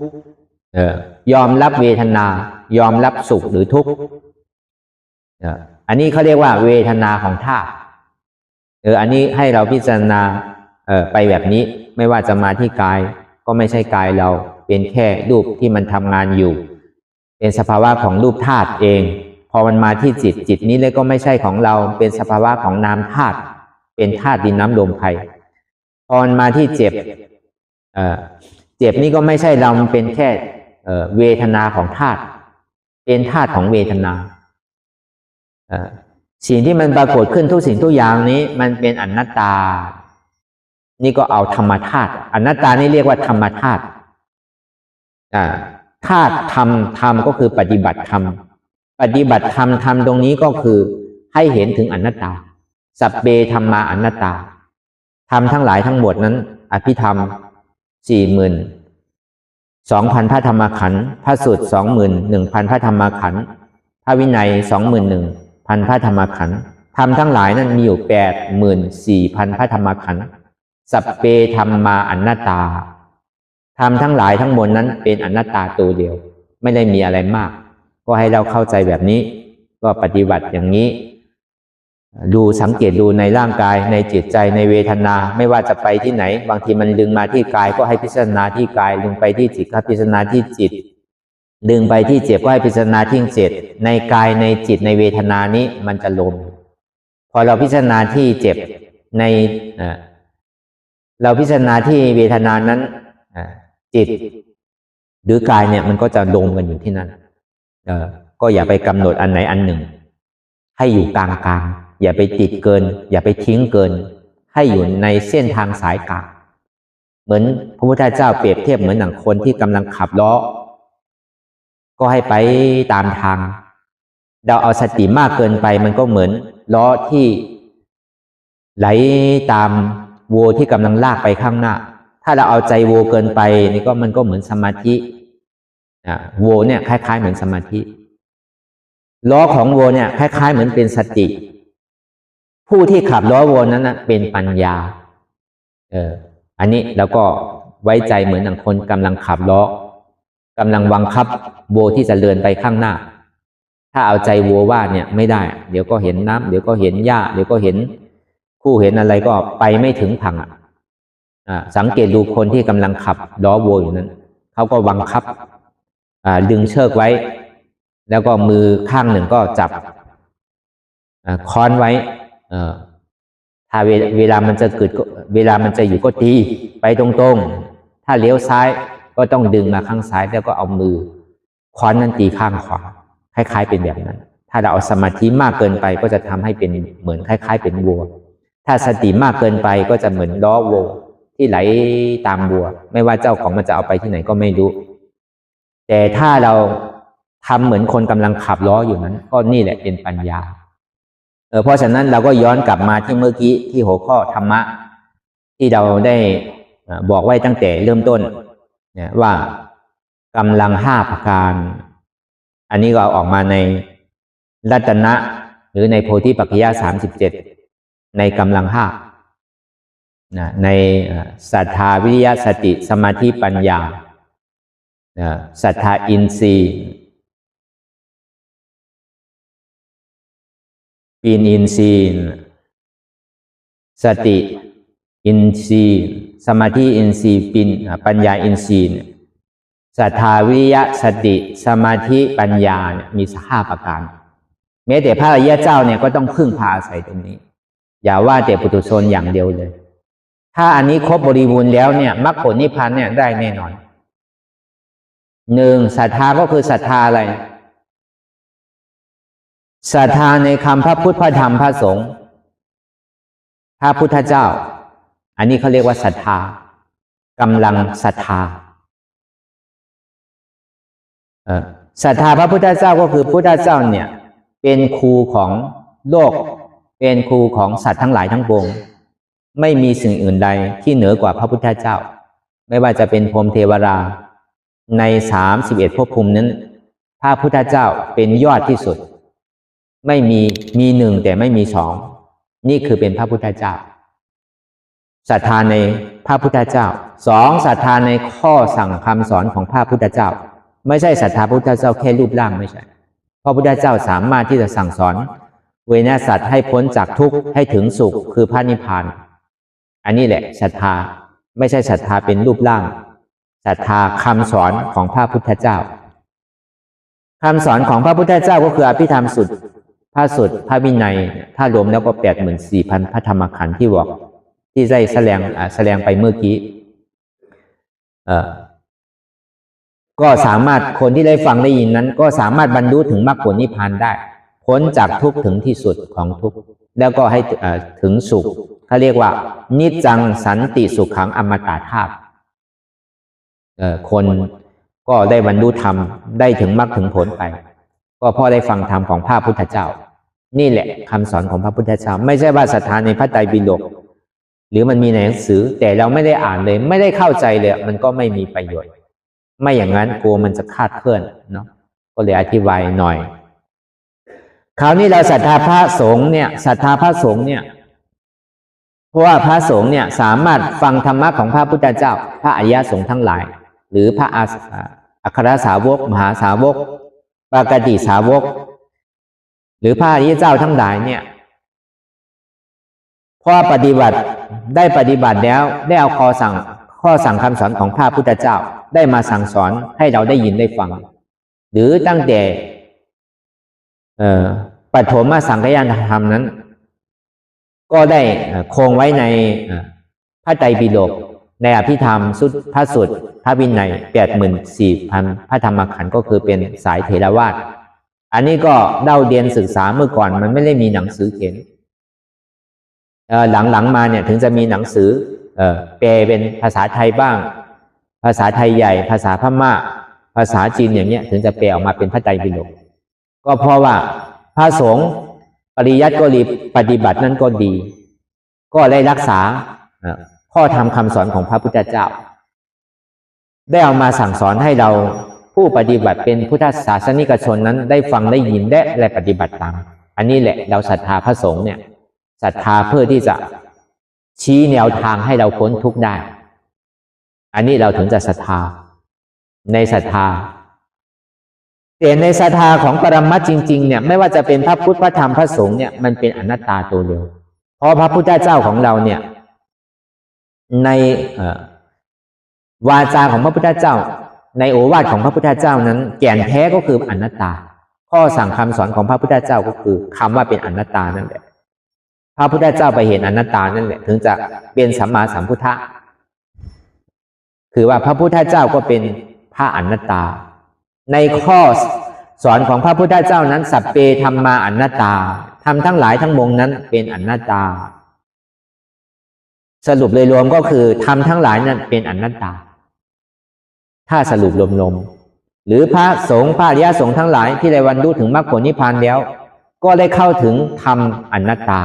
ยอมรับเวทนายอมรับสุขหรือทุกข์อันนี้เขาเรียกว่าเวทนาของธาตุอันนี้ให้เราพิจารณาไปแบบนี้ไม่ว่าจะมาที่กายก็ไม่ใช่กายเราเป็นแค่รูปที่มันทำงานอยู่เป็นสภาวะของรูปธาตุเองพอมันมาที่จิตนี้เลยก็ไม่ใช่ของเราเป็นสภาวะของนามธาตุเป็นธาตุดินน้ำลมไฟพอมันมาที่เจ็บนี่ก็ไม่ใช่เรามันเป็นแค่เวทนาของธาตุเป็นธาตุของเวทนาสิ่งที่มันปรากฏขึ้นทุกสิ่งทุกอย่างนี้มันเป็นอนัตตานี่ก็เอาธรรมธาตุอนัตตานี่เรียกว่าธรรมธาตุธาตุธรรมก็คือปฏิบัติธรรมตรงนี้ก็คือให้เห็นถึงอนัตตาสัพเพธัมมาอนัตตาธรรมทั้งหลายทั้งหมดนั้นอภิธรรม 42,000 พระธรรมขันธ์พระสูตร 21,000 พระธรรมขันธ์พระวินัย 21,000 พระธรรมขันธ์ธรรมทั้งหลายนั้นมีอยู่ 84,000 พระธรรมขันธ์สัพเพธัมมาอนัตตาธรรมทั้งหลายทั้งมวลนั้นเป็นอนัตตาตัวเดียวไม่ได้มีอะไรมากก็ให้เราเข้าใจแบบนี้ก็ปฏิบัติอย่างนี้ดูสังเกตดูในร่างกายในจิตใจในเวทนาไม่ว่าจะไปที่ไหนบางทีมันดึงมาที่กายก็ให้พิจารณาที่กายดึงไปที่จิตก็พิจารณาที่จิตดึงไปที่เจ็บก็ให้พิจารณาที่เจ็บในกายในจิตในเวทนานี้มันจะลงพอเราพิจารณาที่เจ็บในเราพิจารณาที่เวทนานั้นจิตหรือกายเนี่ยมันก็จะลงกันอยู่ที่นั่นก็อย่าไปกำหนดอันไหนอันหนึ่งให้อยู่กลางอย่าไปติดเกินอย่าไปทิ้งเกินให้อยู่ในเส้นทางสายกลางเหมือนพระพุทธเจ้าเปรียบเทียบเหมือนหนังคนที่กำลังขับล้อก็ให้ไปตามทางเราเอาสติมากเกินไปมันก็เหมือนล้อที่ไหลตามวัวที่กำลังลากไปข้างหน้าถ้าเราเอาใจวัวเกินไปนี่ก็มันก็เหมือนสมาธิวัวเนี่ยคล้ายๆเหมือนสมาธิล้อของวัวเนี่ยคล้ายๆเหมือนเป็นสติผู้ที่ขับล้อวัวนั้นนะเป็นปัญญาอันนี้แล้วก็ไว้ใจเหมือนอย่างคนกำลังขับล้อกำลังบังคับวัวที่จะเดินไปข้างหน้าถ้าเอาใจวัวว่าเนี่ยไม่ได้เดี๋ยวก็เห็นน้ำเดี๋ยวก็เห็นหญ้าเดี๋ยวก็เห็นคู่เห็นอะไรก็ไปไม่ถึงฝั่งสังเกตดูคนที่กำลังขับล้อวัวอยู่นั้นเขาก็บังคับดึงเชือกไว้แล้วก็มือข้างหนึ่งก็จับค้อนไว้ถ้าเวลามันจะเกิดเวลามันจะอยู่ก็ตีไปตรงๆถ้าเลี้ยวซ้ายก็ต้องดึงมาข้างซ้ายแล้วก็เอามือค้อนนั้นตีข้างขวาคล้ายๆเป็นแบบนั้นถ้าเราเอาสมาธิมากเกินไปก็จะทำให้เป็นเหมือนคล้ายๆเป็นวัวถ้าสติมากเกินไปก็จะเหมือนล้อวัวที่ไหลตามวัวไม่ว่าเจ้าของมันจะเอาไปที่ไหนก็ไม่รู้แต่ถ้าเราทำเหมือนคนกำลังขับล้ออยู่นั้นก็นี่แหละเป็นปัญญาเพราะฉะนั้นเราก็ย้อนกลับมาที่เมื่อกี้ที่หัวข้อธรรมะที่เราได้บอกไว้ตั้งแต่เริ่มต้นเนี่ยว่ากำลัง5ประการอันนี้ก็เอาออกมาในรัตนะหรือในโพธิปัจจย37ในกำลัง5ในศรัทธาวิริยะสติสมาธิปัญญาศรัทธาอินทรีย์ปีนอินทรีย์สติอินทรีย์สมาธิอินทรีย์ปีนปัญญาอินทรีย์ศรัทธาวิริยะสติสมาธิปัญญาเนี่ยมี5ประการแม้แต่พระอริยเจ้าเนี่ยก็ต้องพึ่งพาอาศัยตรงนี้อย่าว่าแต่ปุถุชนอย่างเดียวเลยถ้าอันนี้ครบบริบูรณ์แล้วเนี่ยมรรคผลนิพพานเนี่ยได้แน่นอน1ศรัทธาก็คือศรัทธาอะไรศรัทธาในคำพระพุทธพระธรรมพระสงฆ์ ระพุทธเจ้าอันนี้เขาเรียกว่าศรัทธา กำลังศรัทธาศรัทธาพระพุทธเจ้าก็คือพุทธเจ้าเนี่ยเป็นครูของโลกเป็นครูของสัตว์ทั้งหลายทั้งปวงไม่มีสิ่งอื่นใดที่เหนือกว่าพระพุทธเจ้าไม่ว่าจะเป็นพรหมเทวราใน31ภพภูมินั้นพระพุทธเจ้าเป็นยอดที่สุดไม่มีหนึ่งแต่ไม่มีสองนี่คือเป็นพระพุทธเจ้าศรัทธาในพระพุทธเจ้าสองศรัทธาในข้อสั่งคำสอนของพระพุทธเจ้าไม่ใช่ศรัทธาพระพุทธเจ้าแค่รูปร่างไม่ใช่พระพุทธเจ้าสามารถที่จะสั่งสอนเวนยสัตว์ให้พ้นจากทุกข์ให้ถึงสุขคือพระนิพพานอันนี้แหละศรัทธาไม่ใช่ศรัทธาเป็นรูปร่างศรัทธาคำสอนของพระพุทธเจ้าคำสอนของพระพุทธเจ้าก็คืออภิธรรมสุดพระสุดพระวินัยถ้ารวมแล้วก็ 84,000 พระธรรมขันธ์ที่บอกที่ได้แสดงไปเมื่อกี้ก็สามารถคนที่ได้ฟังได้ยินนั้นก็สามารถบรรลุถึงมรรคผลนิพพานได้พ้นจากทุกข์ถึงที่สุดของทุกข์แล้วก็ให้ถึงสุขเขาเรียกว่านิจจังสันติสุขขังอมตะธาตุคนก็ได้บรรลุธรรมได้ถึงมรรคถึงผลไปก็เพราะได้ฟังธรรมของพระพุทธเจ้านี่แหละคำสอนของพระพุทธเจ้าไม่ใช่ว่าศรัทธาในพระไตรปิฎกหรือมันมีในหนังสือแต่เราไม่ได้อ่านเลยไม่ได้เข้าใจเลยมันก็ไม่มีประโยชน์ไม่อย่างนั้นกลัวมันจะคลาดเคลื่อนเนาะก็เลยอธิบายหน่อยคราวนี้เราศรัทธาพระสงฆ์เนี่ยศรัทธาพระสงฆ์เนี่ยเพราะว่าพระสงฆ์เนี่ยสามารถฟังธรรมะของพระพุทธเจ้าพระอริยสงฆ์ทั้งหลายหรือพระอัครสาวกมหาสาวกปากติสาวกหรือพระอริยเจ้าทั้งหลายเนี่ยพอปฏิบัติแล้วได้เอาข้อสั่งคำสอนของพระพุทธเจ้าได้มาสั่งสอนให้เราได้ยินได้ฟังหรือตั้งแต่ปฐมสังฆยานธรรมนั้นก็ได้คงไว้ในพระไตรปิฎกในอภิธรรมพระสูตรพระวินัย 84,000 พระธรรมขันธ์ก็คือเป็นสายเถรวาทอันนี้ก็เล่าเรียนศึกษาเมื่อก่อนมันไม่ได้มีหนังสือเขียนหลังๆมาเนี่ยถึงจะมีหนังสือแปลเป็นภาษาไทยบ้างภาษาไทยใหญ่ภาษาพม่าภาษาจีนอย่างเนี้ยถึงจะแปลออกมาเป็นพระไตรปิฎกก็เพราะว่าพระสงฆ์ปริยัติก็ดีปฏิบัตินั้นก็ดีก็ได้รักษาข้อธรรมคำสอนของพระพุทธเจ้าได้เอามาสั่งสอนให้เราผู้ปฏิบัติเป็นพุทธศาสนิกชนนั้นได้ฟังได้ยินและปฏิบัติตามอันนี้แหละเราศรัทธาพระสงฆ์เนี่ยศรัทธาเพื่อที่จะชี้แนวทางให้เราพ้นทุกข์ได้อันนี้เราถึงจะศรัทธาในศรัทธาแต่ในศรัทธาของปรมัตถ์จริงๆเนี่ยไม่ว่าจะเป็นพระพุทธพระธรรมพระสงฆ์เนี่ยมันเป็นอนัตตาตัวเดียวเพราะพระพุทธเจ้าของเราเนี่ยในวาจาของพระพุทธเจ้าในโอวาทของพระพุทธเจ้านั้นแก่นแท้ก็คืออนัตตาข้อสั่งคำสอนของพระพุทธเจ้าก็คือคำว่าเป็นอนัตตานั่นแหละพระพุทธเจ้าไปเห็นอนัตตานั่นแหละถึงจะเป็นสัมมาสัมพุทธะคือว่าพระพุทธเจ้าก็เป็นพระอนัตตาในข้อสอนของพระพุทธเจ้านั้นสัพเพธัมมาอนัตตาธรรมทั้งหลายทั้งมวลนั้นเป็นอนัตตาสรุปเลยรวมก็คือธรรมทั้งหลายนั้นเป็นอนัตตาถ้าสรุปรวมๆหรือพระสงฆ์พระอริยสงฆ์ทั้งหลายที่ได้บรรลุถึงมรรคผลนิพพานแล้วก็ได้เข้าถึงธรรมอนัตตา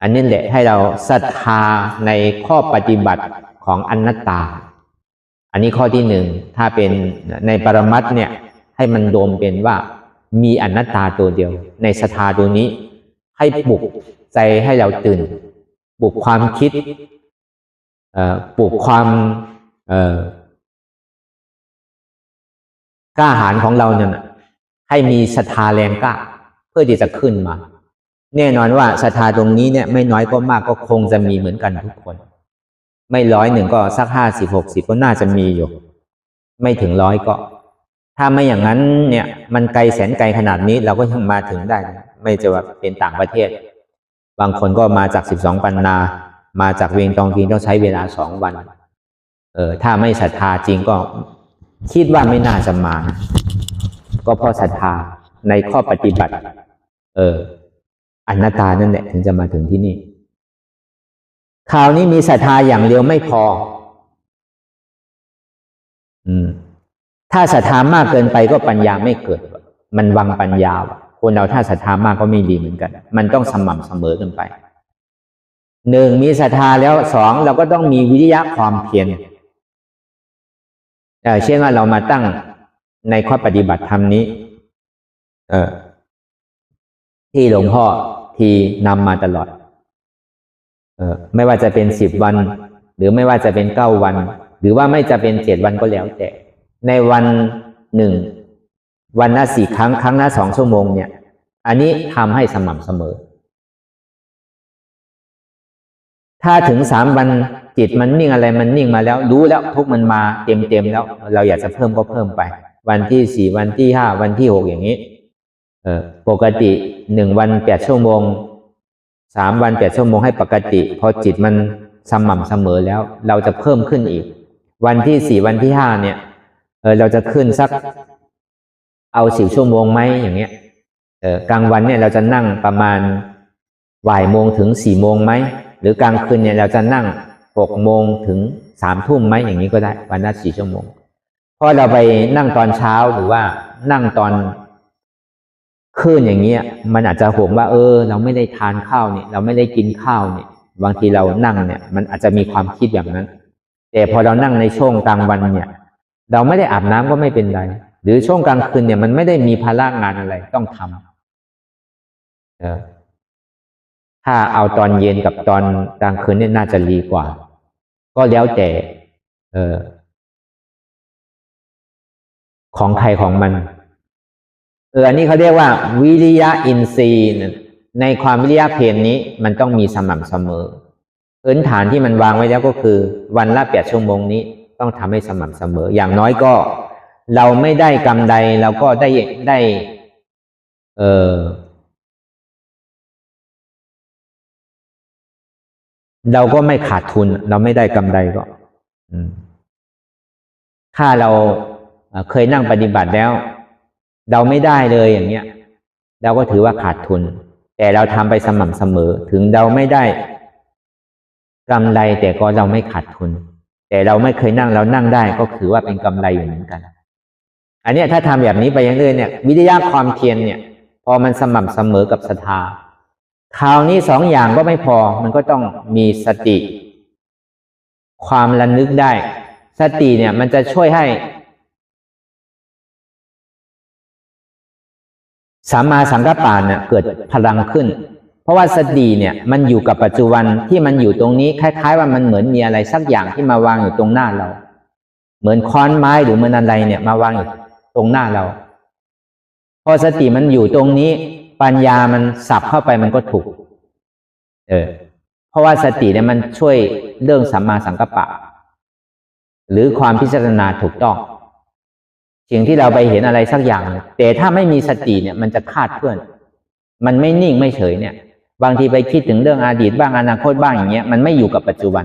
อันนี้แหละให้เราศรัทธาในข้อปฏิบัติของอนัตตาอันนี้ข้อที่หนึ่งถ้าเป็นในปรมัตถ์เนี่ยให้มันโดมเป็นว่ามีอนัตตาตัวเดียวในศรัทธาตัวนี้ให้ปลุกใจให้เราตื่นปลุกความคิดปลุกความกล้าหาญของเราเนี่ยให้มีศรัทธาแรงกล้าเพื่อที่จะขึ้นมาแน่นอนว่าศรัทธาตรงนี้เนี่ยไม่น้อยก็มากก็คงจะมีเหมือนกันทุกคนไม่100ก็สัก50-60ก็น่าจะมีอยู่ไม่ถึง100ก็ถ้าไม่อย่างนั้นเนี่ยมันไกลแสนไกลขนาดนี้เราก็ยังมาถึงได้ไม่จะว่าเป็นต่างประเทศบางคนก็มาจาก12 ปันนามาจากเวียงตองกินต้องใช้เวลา2 วันถ้าไม่ศรัทธาจริงก็คิดว่าไม่น่าจะมาก็เพราะศรัทธาในข้อปฏิบัติอนัตตานั่นแหละถึงจะมาถึงที่นี่ คราวนี้มีศรัทธาอย่างเดียวไม่พอถ้าศรัทธามากเกินไปก็ปัญญาไม่เกิดมันวังปัญญาคนเราถ้าศรัทธามากก็ไม่ดีเหมือนกันมันต้องสม่ำเสมอกันไปหนึ่งมีศรัทธาแล้วสองเราก็ต้องมีวิริยะความเพียรเช่นว่าเรามาตั้งในข้อปฏิบัติธรรมนี้ที่หลวงพ่อที่นำมาตลอดไม่ว่าจะเป็น10 วันหรือไม่ว่าจะเป็น9 วันหรือว่าไม่จะเป็น7 วันก็แล้วแต่ในวันหนึ่งวันละ4 ครั้งครั้งละ2 ชั่วโมงเนี่ยอันนี้ทำให้สม่ำเสมอถ้าถึง3 วันจิตมันนิ่งอะไรมันนิ่งมาแล้วรู้แล้วทุกมันมาเต็มแล้วเราอยากจะเพิ่มก็เพิ่มไปวันที่4 วันที่5 วันที่6อย่างนี้ปกติ1 วัน8 ชั่วโมง3 วัน8 ชั่วโมงให้ปกติพอจิตมันสม่ำเสมอแล้วเราจะเพิ่มขึ้นอีกวันที่4 วันที่5เนี่ยเราจะขึ้นสักเอา10 ชั่วโมงไหมอย่างเงี้ยกลางวันเนี่ยเราจะนั่งประมาณบ่ายโมงถึง4 โมงไหมหรือกลางคืนเนี่ยเราจะนั่ง6 โมงถึง3 ทุ่มไหมอย่างนี้ก็ได้วันละ4 ชั่วโมงพอเราไปนั่งตอนเช้าหรือว่านั่งตอนคืนอย่างเงี้ยมันอาจจะห่วงว่าเราไม่ได้ทานข้าวเนี่ยเราไม่ได้กินข้าวเนี่ยบางทีเรานั่งเนี่ยมันอาจจะมีความคิดแบบนั้นแต่พอเรานั่งในช่วงกลางวันเนี่ยเราไม่ได้อาบน้ำก็ไม่เป็นไรหรือช่วงกลางคืนเนี่ยมันไม่ได้มีภาระงานอะไรต้องทำถ้าเอาตอนเย็นกับตอนกลางคืนเนี่ยน่าจะดีกว่าก็แล้วแต่ของใครของมันอันนี้เขาเรียกว่าวิริยะอินทรีย์ในความวิริยะเพียรนี้มันต้องมีสม่ำเสมอพื้นฐานที่มันวางไว้แล้วก็คือวันละ8 ชั่วโมงนี้ต้องทำให้สม่ำเสมออย่างน้อยก็เราไม่ได้กำไรเราก็ได้เราก็ไม่ขาดทุนเราไม่ได้กำไรก็ถ้าเราเคยนั่งปฏิบัติแล้วเราไม่ได้เลยอย่างเงี้ยเราก็ถือว่าขาดทุนแต่เราทำไปสม่ำเสมอถึงเราไม่ได้กำไรแต่ก็เราไม่ขาดทุนแต่เราไม่เคยนั่งเรานั่งได้ก็ถือว่าเป็นกำไรอยู่เหมือนกันอันนี้ถ้าทำแบบนี้ไปเรื่อยๆเนี่ยวิริยะความเพียรเนี่ยพอมันสม่ำเสมอกับศรัทธาคราวนี้2 อย่างก็ไม่พอมันก็ต้องมีสติความระลึกได้สติเนี่ยมันจะช่วยให้สัมมาสังกัปปะเนี่ยเกิดพลังขึ้นเพราะว่าสติเนี่ยมันอยู่กับปัจจุบันที่มันอยู่ตรงนี้คล้ายๆว่ามันเหมือนมีอะไรสักอย่างที่มาวางอยู่ตรงหน้าเราเหมือนค้อนไม้หรือเหมือนอะไรเนี่ยมาวางอยู่ตรงหน้าเราพอสติมันอยู่ตรงนี้ปัญญามันสับเข้าไปมันก็ถูกเพราะว่าสติเนี่ยมันช่วยเรื่องสัมมาสังกัปปะหรือความพิจารณาถูกต้องสิ่งที่เราไปเห็นอะไรสักอย่างแต่ถ้าไม่มีสติเนี่ยมันจะคลาดเคลื่อนมันไม่นิ่งไม่เฉยเนี่ยบางทีไปคิดถึงเรื่องอดีตบ้างอนาคตบ้างอย่างเงี้ยมันไม่อยู่กับปัจจุบัน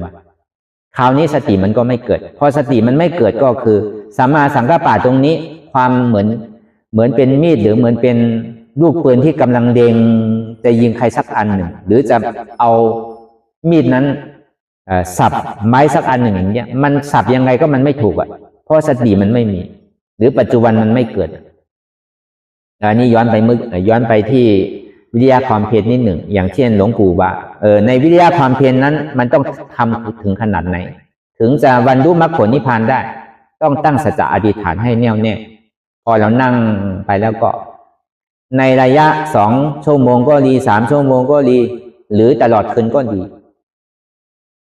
คราวนี้สติมันก็ไม่เกิดพอสติมันไม่เกิดก็คือสัมมาสังกัปปะตรงนี้ความเหมือนเป็นมีดหรือเหมือนเป็นลูกปืนที่กำลังเล็งจะยิงใครสักอันหนึ่งหรือจะเอามีดนั้นสับไม้สักอันหนึ่งอย่างเงี้ยมันสับยังไงก็มันไม่ถูกอ่ะเพราะสติมันไม่มีหรือปัจจุบันมันไม่เกิดอันนี้ย้อนไปที่วิริยะความเพียรนิดหนึ่งอย่างเช่นหลวงปู่ว่าในวิริยะความเพียรนั้นมันต้องทำถึงขนาดไหนถึงจะบรรลุมรรคผลนิพพานได้ต้องตั้งสัจจะอธิษฐานให้แน่วแน่พอเรานั่งไปแล้วก็ในระยะ2 ชั่วโมงก็ดี3 ชั่วโมงก็ดีหรือตลอดคืนก็ดี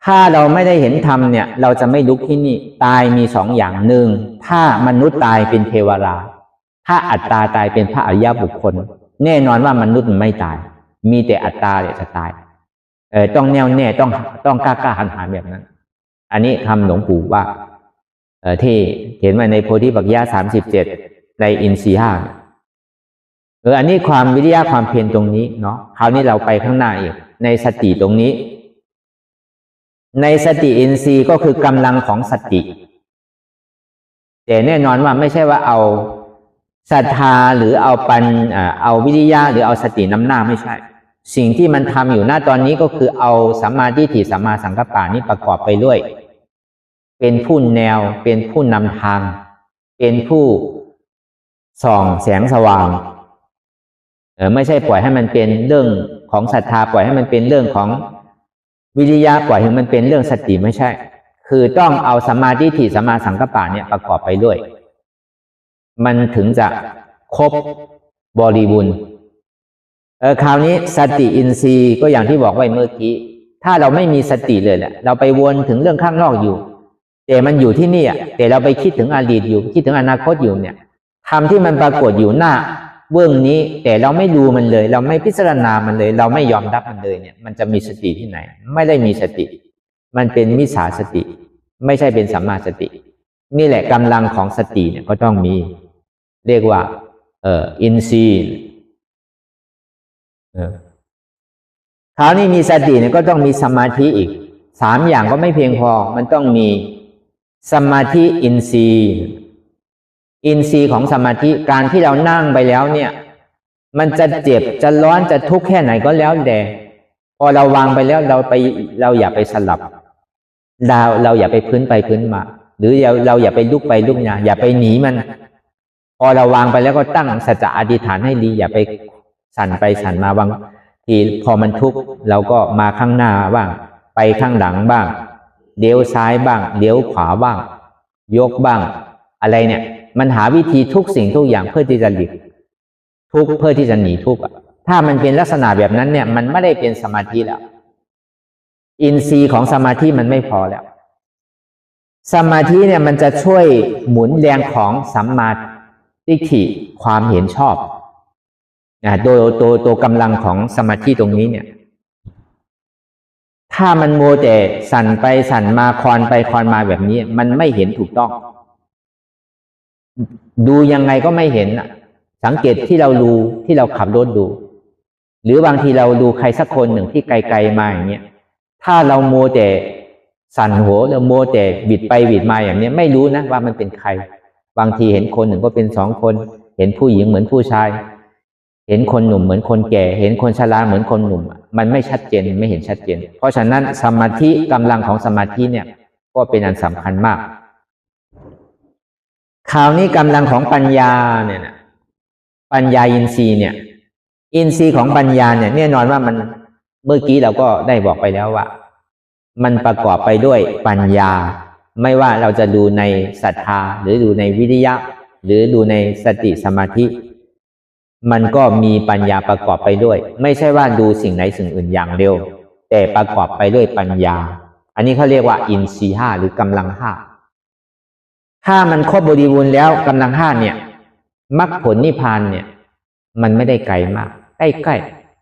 ถ้าเราไม่ได้เห็นธรรมเนี่ยเราจะไม่ลุกที่นี่ตายมี2 อย่างหนึ่งถ้ามนุษย์ตายเป็นเทวราถ้าอัตตาตายเป็นพระอริยบุคคลแน่นอนว่ามนุษย์มันไม่ตายมีแต่อัตตาเนี่ยจะตายต้องแน่วแน่ต้องกล้าหันหาแบบนั้นอันนี้คำหลวงปู่ว่าที่เขียนไว้ในโพธิปักขิย37ในอินทรีย์5อันนี้ความวิริยะความเพียรตรงนี้เนาะคราวนี้เราไปข้างหน้าอีกในสติตรงนี้ในสติอินทรีย์ก็คือกำลังของสติแต่แน่นอนว่าไม่ใช่ว่าเอาศรัทธาหรือเอาวิริยะหรือเอาสตินำหน้าไม่ใช่ สิ่งที่มันทำอยู่หน้าตอนนี้ก็คือเอาสัมมาทิฏฐิสัมมาสังกัปปะนี้ประกอบไปด้วยเป็นผู้แนวเป็นผู้นำทางเป็นผู้ส่องแสงสว่างไม่ใช่ปล่อยให้มันเป็นเรื่องของศรัทธาปล่อยให้มันเป็นเรื่องของวิริยะปล่อยให้มันเป็นเรื่องสติไม่ใช่คือต้องเอาสัมมาทิฏฐิสัมมาสังกัปปะเนี่ยประกอบไปด้วยมันถึงจะครบบริบูรณ์คราวนี้สติอินทรีย์ก็อย่างที่บอกไว้เมื่อกี้ถ้าเราไม่มีสติเลยแหละเราไปวนถึงเรื่องข้างนอกอยู่แต่มันอยู่ที่นี่แต่เราไปคิดถึงอดีตอยู่คิดถึงอนาคตอยู่เนี่ยธรรมที่มันปรากฏอยู่หน้าเบื้องนี้แต่เราไม่ดูมันเลยเราไม่พิจารณามันเลยเราไม่ยอมรับมันเลยเนี่ยมันจะมีสติที่ไหนไม่ได้มีสติมันเป็นมิจฉาสติไม่ใช่เป็นสัมมาสตินี่แหละกำลังของสติเนี่ยก็ต้องมีเรียกว่าอินทรีย์คราวนี้มีสติเนี่ยก็ต้องมีสมาธิอีก3อย่างก็ไม่เพียงพอมันต้องมีสมาธิอินทรีย์อินทรีย์ของสมาธิการที่เรานั่งไปแล้วเนี่ยมันจะเจ็บจะร้อนจะทุกข์แค่ไหนก็แล้วแต่พอเราวางไปแล้วเราอย่าไปสลับเราอย่าไปพื้นไปพื้นมาหรือเราอย่าไปลุกไปลุกมาอย่าไปหนีมันพอเราวางไปแล้วก็ตั้งสัจจะอธิษฐานให้ดีอย่าไปสั่นไปสั่นมาบางทีพอมันทุกข์เราก็มาข้างหน้าบ้างไปข้างหลังบ้างเลี้ยวซ้ายบ้างเลี้ยวขวาบ้างยกบ้างอะไรเนี่ยมันหาวิธีทุกสิ่งทุกอย่างเพื่อที่จะหลีกทุกข์เพื่อที่จะหนีทุกข์ถ้ามันเป็นลักษณะแบบนั้นเนี่ยมันไม่ได้เป็นสมาธิแล้วอินทรีย์ของสมาธิมันไม่พอแล้วสมาธิเนี่ยมันจะช่วยหมุนแรงของสัมมาทิฏฐิความเห็นชอบตัวกำลังของสมาธิตรงนี้เนี่ยถ้ามันโมแต่สั่นไปสั่นมาคลอนไปคลอนมาแบบนี้มันไม่เห็นถูกต้องดูยังไงก็ไม่เห็นสังเกตที่เราดูที่เราขับรถดูหรือบางทีเราดูใครสักคนหนึ่งที่ไกลๆมาอย่างเงี้ยถ้าเราโมแต่สั่นหัวเราโมแต่บิดไปบิดมาอย่างนี้ไม่รู้นะว่ามันเป็นใครบางทีเห็นคนหนึ่งก็เป็น2คนเห็นผู้หญิงเหมือนผู้ชายเห็นคนหนุ่มเหมือนคนแก่เห็นคนชราเหมือนคนหนุ่มมันไม่ชัดเจนไม่เห็นชัดเจนเพราะฉะนั้นสมาธิกำลังของสมาธิเนี่ยก็เป็นอันสำคัญมากคราวนี้กำลังของปัญญาเนี่ยนะปัญญาอินทรีย์เนี่ยอินทรีย์ของปัญญาเนี่ยแน่นอนว่ามันเมื่อกี้เราก็ได้บอกไปแล้วว่ามันประกอบไปด้วยปัญญาไม่ว่าเราจะดูในศรัทธาหรือดูในวิริยะหรือดูในสติสมาธิมันก็มีปัญญาประกอบไปด้วยไม่ใช่ว่าดูสิ่งไหนสิ่งอื่นอย่างเดียวแต่ประกอบไปด้วยปัญญาอันนี้เขาเรียกว่าอินทรีย์5หรือกำลัง5ถ้ามันครบบริบูรณ์แล้วกำลัง5เนี่ยมรรคผลนิพพานเนี่ยมันไม่ได้ไกลมากใกล้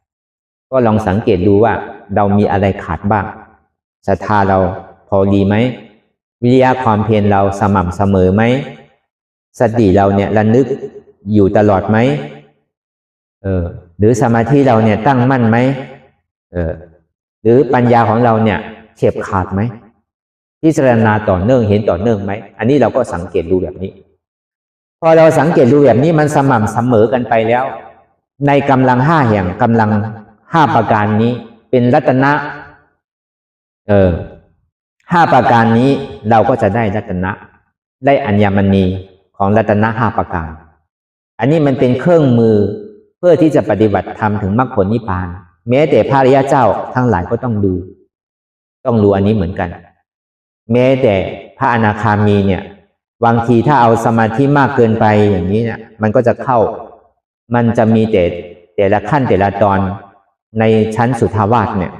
ๆก็ลองสังเกตดูว่าเรามีอะไรขาดบ้างศรัทธาเราพอดีไหมวิริยะความเพียรเราสม่ำเสมอไหมสติเราเนี่ยระลึกอยู่ตลอดไหมหรือสมาธิเราเนี่ยตั้งมั่นไหมหรือปัญญาของเราเนี่ยเฉียบขาดไหมพิจารณาต่อเนื่องเห็นต่อเนื่องไหมอันนี้เราก็สังเกตดูแบบนี้พอเราสังเกตดูแบบนี้มันสม่ำเสมอกันไปแล้วในกำลัง5แห่งกำลัง5ประการนี้เป็นรัตนะ5ประการนี้เราก็จะได้รัตนะได้อัญมณีของรัตนะ5ประการอันนี้มันเป็นเครื่องมือเพื่อที่จะปฏิบัติธรรมถึงมรรคผลนิพพานแม้แต่พระอริยเจ้าทั้งหลายก็ต้องดูอันนี้เหมือนกันแม้แต่พระอนาคามีเนี่ยบางทีถ้าเอาสมาธิมากเกินไปอย่างนี้เนี่ยมันก็จะเข้ามันจะมีแต่ละขั้นแต่ละตอนในชั้นสุทธาวาสเนี่ย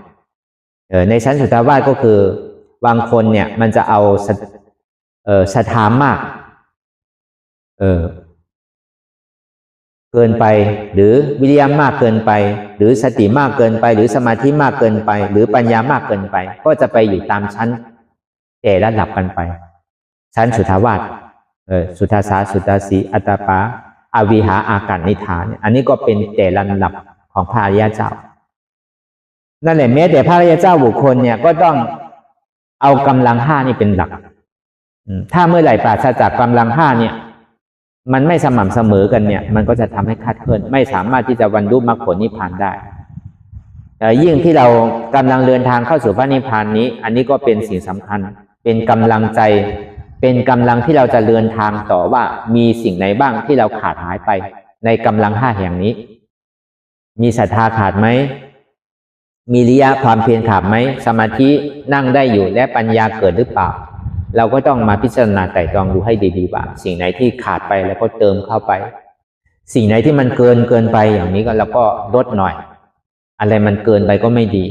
ในชั้นสุทธาวาสก็คือบางคนเนี่ยมันจะเอาศรัทธามากเกินไปหรือวิริยะมากเกินไปหรือสติมากเกินไปหรือสมาธิมากเกินไปหรือปัญญามากเกินไปก็จะไปอยู่ตามชั้นแต่ระดับกันไปชั้นสุทธาวาสสุทธาสาสุทธาสีอัตตปาอวิหาอาการนิฐานอันนี้ก็เป็นแต่ระดับของพระอริยเจ้านั่นแหละแม้แต่พระอริยเจ้าบุคคลเนี่ยก็ต้องเอากำลัง5นี่เป็นหลักถ้าเมื่อไหร่ปราศจากกำลัง5เนี่ยมันไม่สม่ำเสมอกันเนี่ยมันก็จะทำให้คลาดเคลื่อนไม่สามารถที่จะบรรลุมรรคผลนิพพานได้ ยิ่งที่เรากำลังเดินทางเข้าสู่พระนิพพานนี้อันนี้ก็เป็นสิ่งสำคัญเป็นกำลังใจเป็นกำลังที่เราจะเดินทางต่อว่ามีสิ่งไหนบ้างที่เราขาดหายไปในกำลัง5แห่งนี้มีศรัทธาขาดไหมมีวิริยะความเพียรขาดไหมสมาธินั่งได้อยู่และปัญญาเกิดหรือเปล่าเราก็ต้องมาพิจารณาไตร่ตรองดูให้ดีๆว่าสิ่งไหนที่ขาดไปแล้วก็เติมเข้าไปสิ่งไหนที่มันเกินไปอย่างนี้ก็เราก็ลดหน่อยอะไรมันเกินไปก็ไม่ดี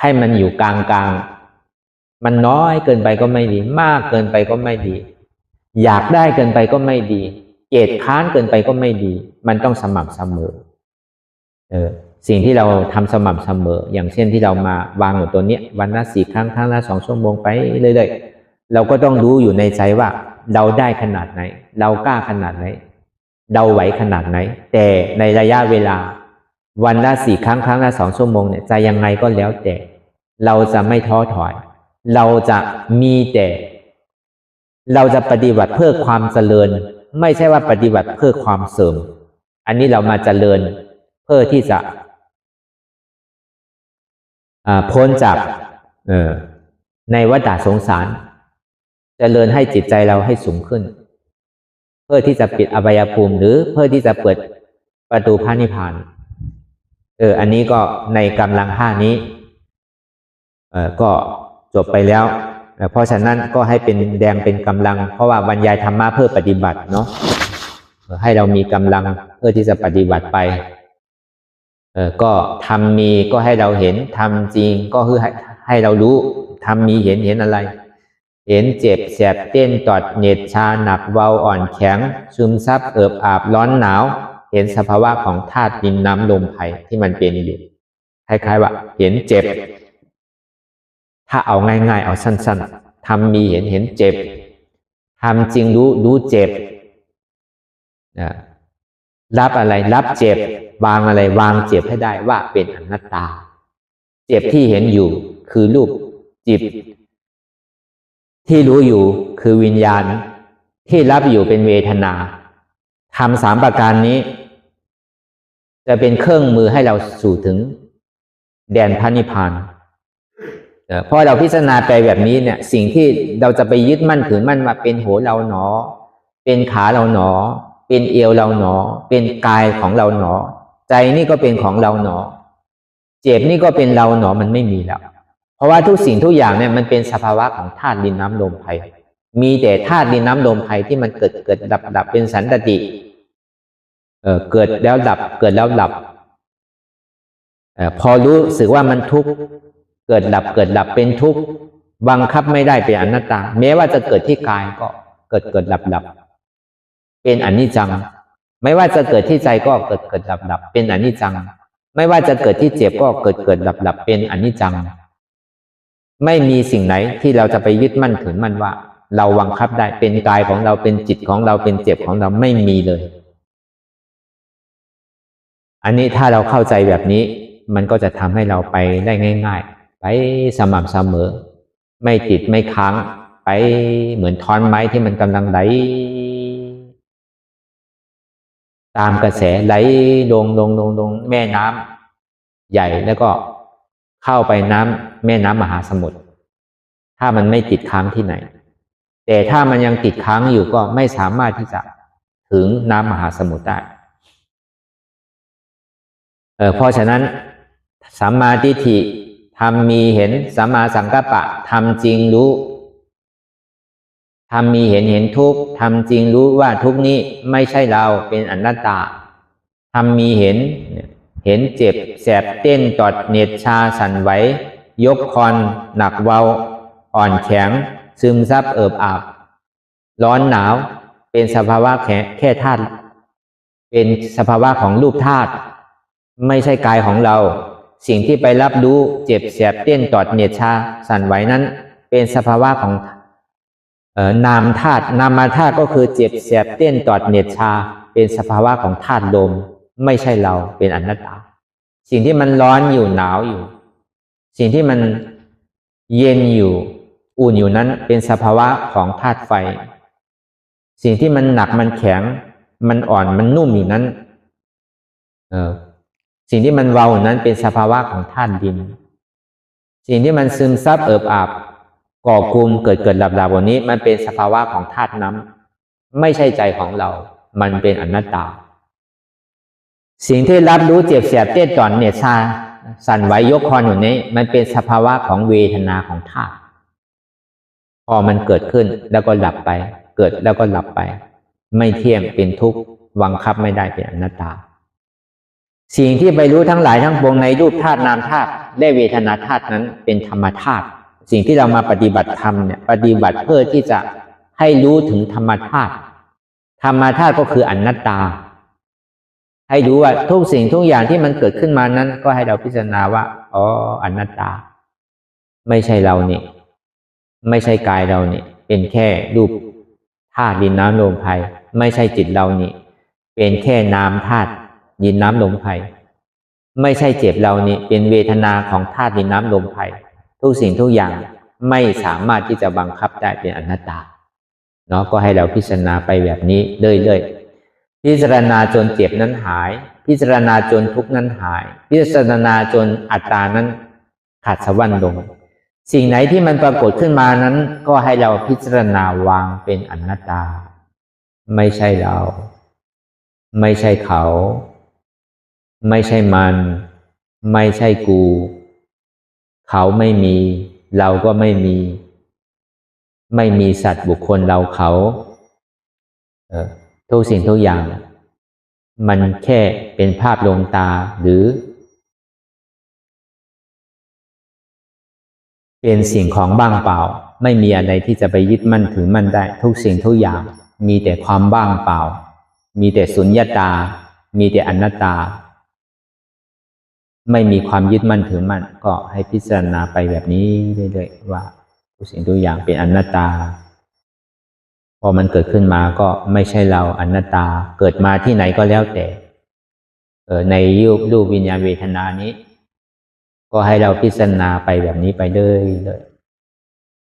ให้มันอยู่กลางมันน้อยเกินไปก็ไม่ดีมากเกินไปก็ไม่ดีอยากได้เกินไปก็ไม่ดีเกลียดค้านเกินไปก็ไม่ดีมันต้องสม่ำเสมอสิ่งที่เราทำสม่ำเสมออย่างเช่นที่เรามาวางหมดตัวเนี้ยวันละ4 ครั้งครั้งละ2 ชั่วโมงไปเรื่อยๆเราก็ต้องรู้อยู่ในใจว่าเราได้ขนาดไหนเรากล้าขนาดไหนเราไหวขนาดไหนแต่ในระยะเวลาวันละ4 ครั้งครั้งละ2 ชั่วโมงเนี่ยจะยังไงก็แล้วแต่เราจะไม่ท้อถอยเราจะมีแต่เราจะปฏิบัติเพื่อความเจริญไม่ใช่ว่าปฏิบัติเพื่อความเสริมอันนี้เรามาเจริญเพื่อที่จะพ้นจากในวัฏสงสารเจริญให้จิตใจเราให้สูงขึ้นเพื่อที่จะปิดอบายภูมิหรือเพื่อที่จะเปิดประตูพระนิพพานอันนี้ก็ในกำลัง5นี้ก็จบไปแล้วเพราะฉะนั้นก็ให้เป็นแดงเป็นกำลังเพราะว่าบรรยายธรรมะเพื่อปฏิบัติเนาะให้เรามีกำลังเพื่อที่จะปฏิบัติไปก็ทำมีก็ให้เราเห็นทำจริงก็คือให้เรารู้ทำมีเห็นอะไรเห็นเจ็บแสบเต้นตอดเหน็ดชาหนักเบาอ่อนแข็งซึมซับเอิบอาบร้อนหนาวเห็นสภาวะของธาตุดินน้ำลมไฟที่มันเป็นอยู่คล้ายๆว่าเห็นเจ็บถ้าเอาง่ายๆเอาสั้นๆทำมีเห็นเจ็บทำจริงรู้เจ็บรับอะไรรับเจ็บวางอะไรวางเจ็บให้ได้ว่าเป็นอนัตตาเจ็บที่เห็นอยู่คือรูปจิตที่รู้อยู่คือวิญญาณที่รับอยู่เป็นเวทนาทำ3 ประการนี้จะเป็นเครื่องมือให้เราสู่ถึงแดนพระนิพพานพอเราพิจารณาไปแบบนี้เนี่ยสิ่งที่เราจะไปยึดมั่นถือมั่นว่าเป็นหัวเราหนอเป็นขาเราหนอเป็นเอวเราหนอเป็นกายของเราหนอใจนี่ก็เป็นของเราหนอเจ็บนี่ก็เป็นเราหนอมันไม่มีแล้วเพราะว่าทุกสิ่งทุกอย่างเนี่ยมันเป็นสภาวะของธาตุดินน้ำลมไฟมีแต่ธาตุดินน้ำลมไฟที่มันเกิดดับเป็นสันตติเกิดแล้วดับเกิดแล้วดับพอรู้สึกว่ามันทุกข์เกิดดับเป็นทุกข์บังคับไม่ได้เป็นอนัตตาแม้ว่าจะเกิดที่กายก็เกิดดับเป็นอนิจจังไม่ว่าจะเกิดที่ใจก็เกิดดับเป็นอนิจจังไม่ว่าจะเกิดที่เจ็บก็เกิดดับเป็นอนิจจังไม่มีสิ่งไหนที่เราจะไปยึดมั่นถือมั่นว่าเราบังคับได้เป็นกายของเราเป็นจิตของเราเป็นเจ็บของเราไม่มีเลยอันนี้ถ้าเราเข้าใจแบบนี้มันก็จะทำให้เราไปได้ง่ายๆไปสม่ำเสมอไม่ติดไม่ค้างไปเหมือนท่อนไม้ที่มันกำลังไหลตามกระแสไหลลงแม่น้ำใหญ่แล้วก็เข้าไปน้ำแม่น้ำมหาสมุทรถ้ามันไม่ติดค้างที่ไหนแต่ถ้ามันยังติดค้างอยู่ก็ไม่สามารถที่จะถึงน้ำมหาสมุทรได้เพราะฉะนั้นสัมมาทิฏฐิทำมีเห็นสัมมาสังกัปปะทำจริงรู้ทำมีเห็นทุกข์ทำจริงรู้ว่าทุกข์นี้ไม่ใช่เราเป็นอนัตตาทำมีเห็นเจ็บแสบเต้นตอดเหน็ดชาสั่นไหวยกคอนหนักเบาอ่อนแข็งซึมซับเอิบอาบร้อนหนาวเป็นสภาวะแค่ธาตุเป็นสภาวะของรูปธาตุไม่ใช่กายของเราสิ่งที่ไปรับรู้เจ็บแสบเต้นตอดเหน็ดชาสั่นไหวนั้นเป็นสภาวะของนามธาตุนามธาตุก็คือเจ็บแสบเต้นตอดเหน็ดชาเป็นสภาวะของธาตุลมไม่ใช่เราเป็นอนัตตาสิ่งที่มันร้อนอยู่หนาวอยู่สิ่งที่มันเย็นอยู่อุ่นอยู่นั้นเป็นสภาวะของธาตุไฟสิ่งที่มันหนักมันแข็งมันอ่อนมันนุ่มอยู่นั้น สิ่งที่มันเบานั้นเป็นสภาวะของธาตุดินสิ่งที่มันซึมซับเอิบอาบก่อกลุ่มเกิดหลับวันนี้มันเป็นสภาวะของธาตุน้ำไม่ใช่ใจของเรามันเป็นอนัตตาสิ่งที่รับรู้เจ็บแสบเต้นต่อนเนี่ยสั่นไหวยกคออยู่นี้มันเป็นสภาวะของเวทนาของธาตุพอมันเกิดขึ้นแล้วก็ดับไปเกิดแล้วก็ดับไปไม่เที่ยงเป็นทุกข์บังคับไม่ได้เป็นอนัตตาสิ่งที่ไปรู้ทั้งหลายทั้งปวงในรูปธาตุนามธาตุและเวทนาธาตุนั้นเป็นธรรมธาตุสิ่งที่เรามาปฏิบัติธรรมเนี่ยปฏิบัติเพื่อที่จะให้รู้ถึงธรรมธาตุธรรมธาตุก็คืออนัตตาให้รู้ว่าทุกสิ่งทุกอย่างที่มันเกิดขึ้นมานั้นก็ให้เราพิจารณาว่าอ๋ออนัตตาไม่ใช่เรานี่ไม่ใช่กายเรานี่เป็นแค่รูปธาตุดินน้ำลมไฟไม่ใช่จิตเรานี่เป็นแค่นามธาตุดินน้ำลมไฟไม่ใช่เจ็บเรานี่เป็นเวทนาของธาตุดินน้ำลมไฟทุกสิ่งทุกอย่างไม่สามารถที่จะบังคับได้เป็นอนัตตาเนาะก็ให้เราพิจารณาไปแบบนี้เรื่อยๆพิจารณาจนเจ็บนั้นหายพิจารณาจนทุกข์นั้นหายพิจารณาจนอัตตานั้นขาดสะบั้นลงสิ่งไหนที่มันปรากฏขึ้นมานั้นก็ให้เราพิจารณาวางเป็นอนัตตาไม่ใช่เราไม่ใช่เขาไม่ใช่มันไม่ใช่กูเขาไม่มีเราก็ไม่มีสัตว์บุคคลเราเขาทุกสิ่งทุกอย่างมันแค่เป็นภาพลวงตาหรือเป็นสิ่งของบ้างเปล่าไม่มีอะไรที่จะไปยึดมั่นถือมั่นได้ทุกสิ่งทุกอย่างมีแต่ความว่างเปล่ามีแต่สุญญตามีแต่อนัตตาไม่มีความยึดมั่นถือมั่นก็ให้พิจารณาไปแบบนี้เรื่อยๆว่าทุกสิ่งทุกอย่างเป็นอนัตตาพอมันเกิดขึ้นมาก็ไม่ใช่เราอนัตตาเกิดมาที่ไหนก็แล้วแต่ในรูปวิญญาณเวทนานี้ก็ให้เราพิจารณาไปแบบนี้ไปเรื่อยๆ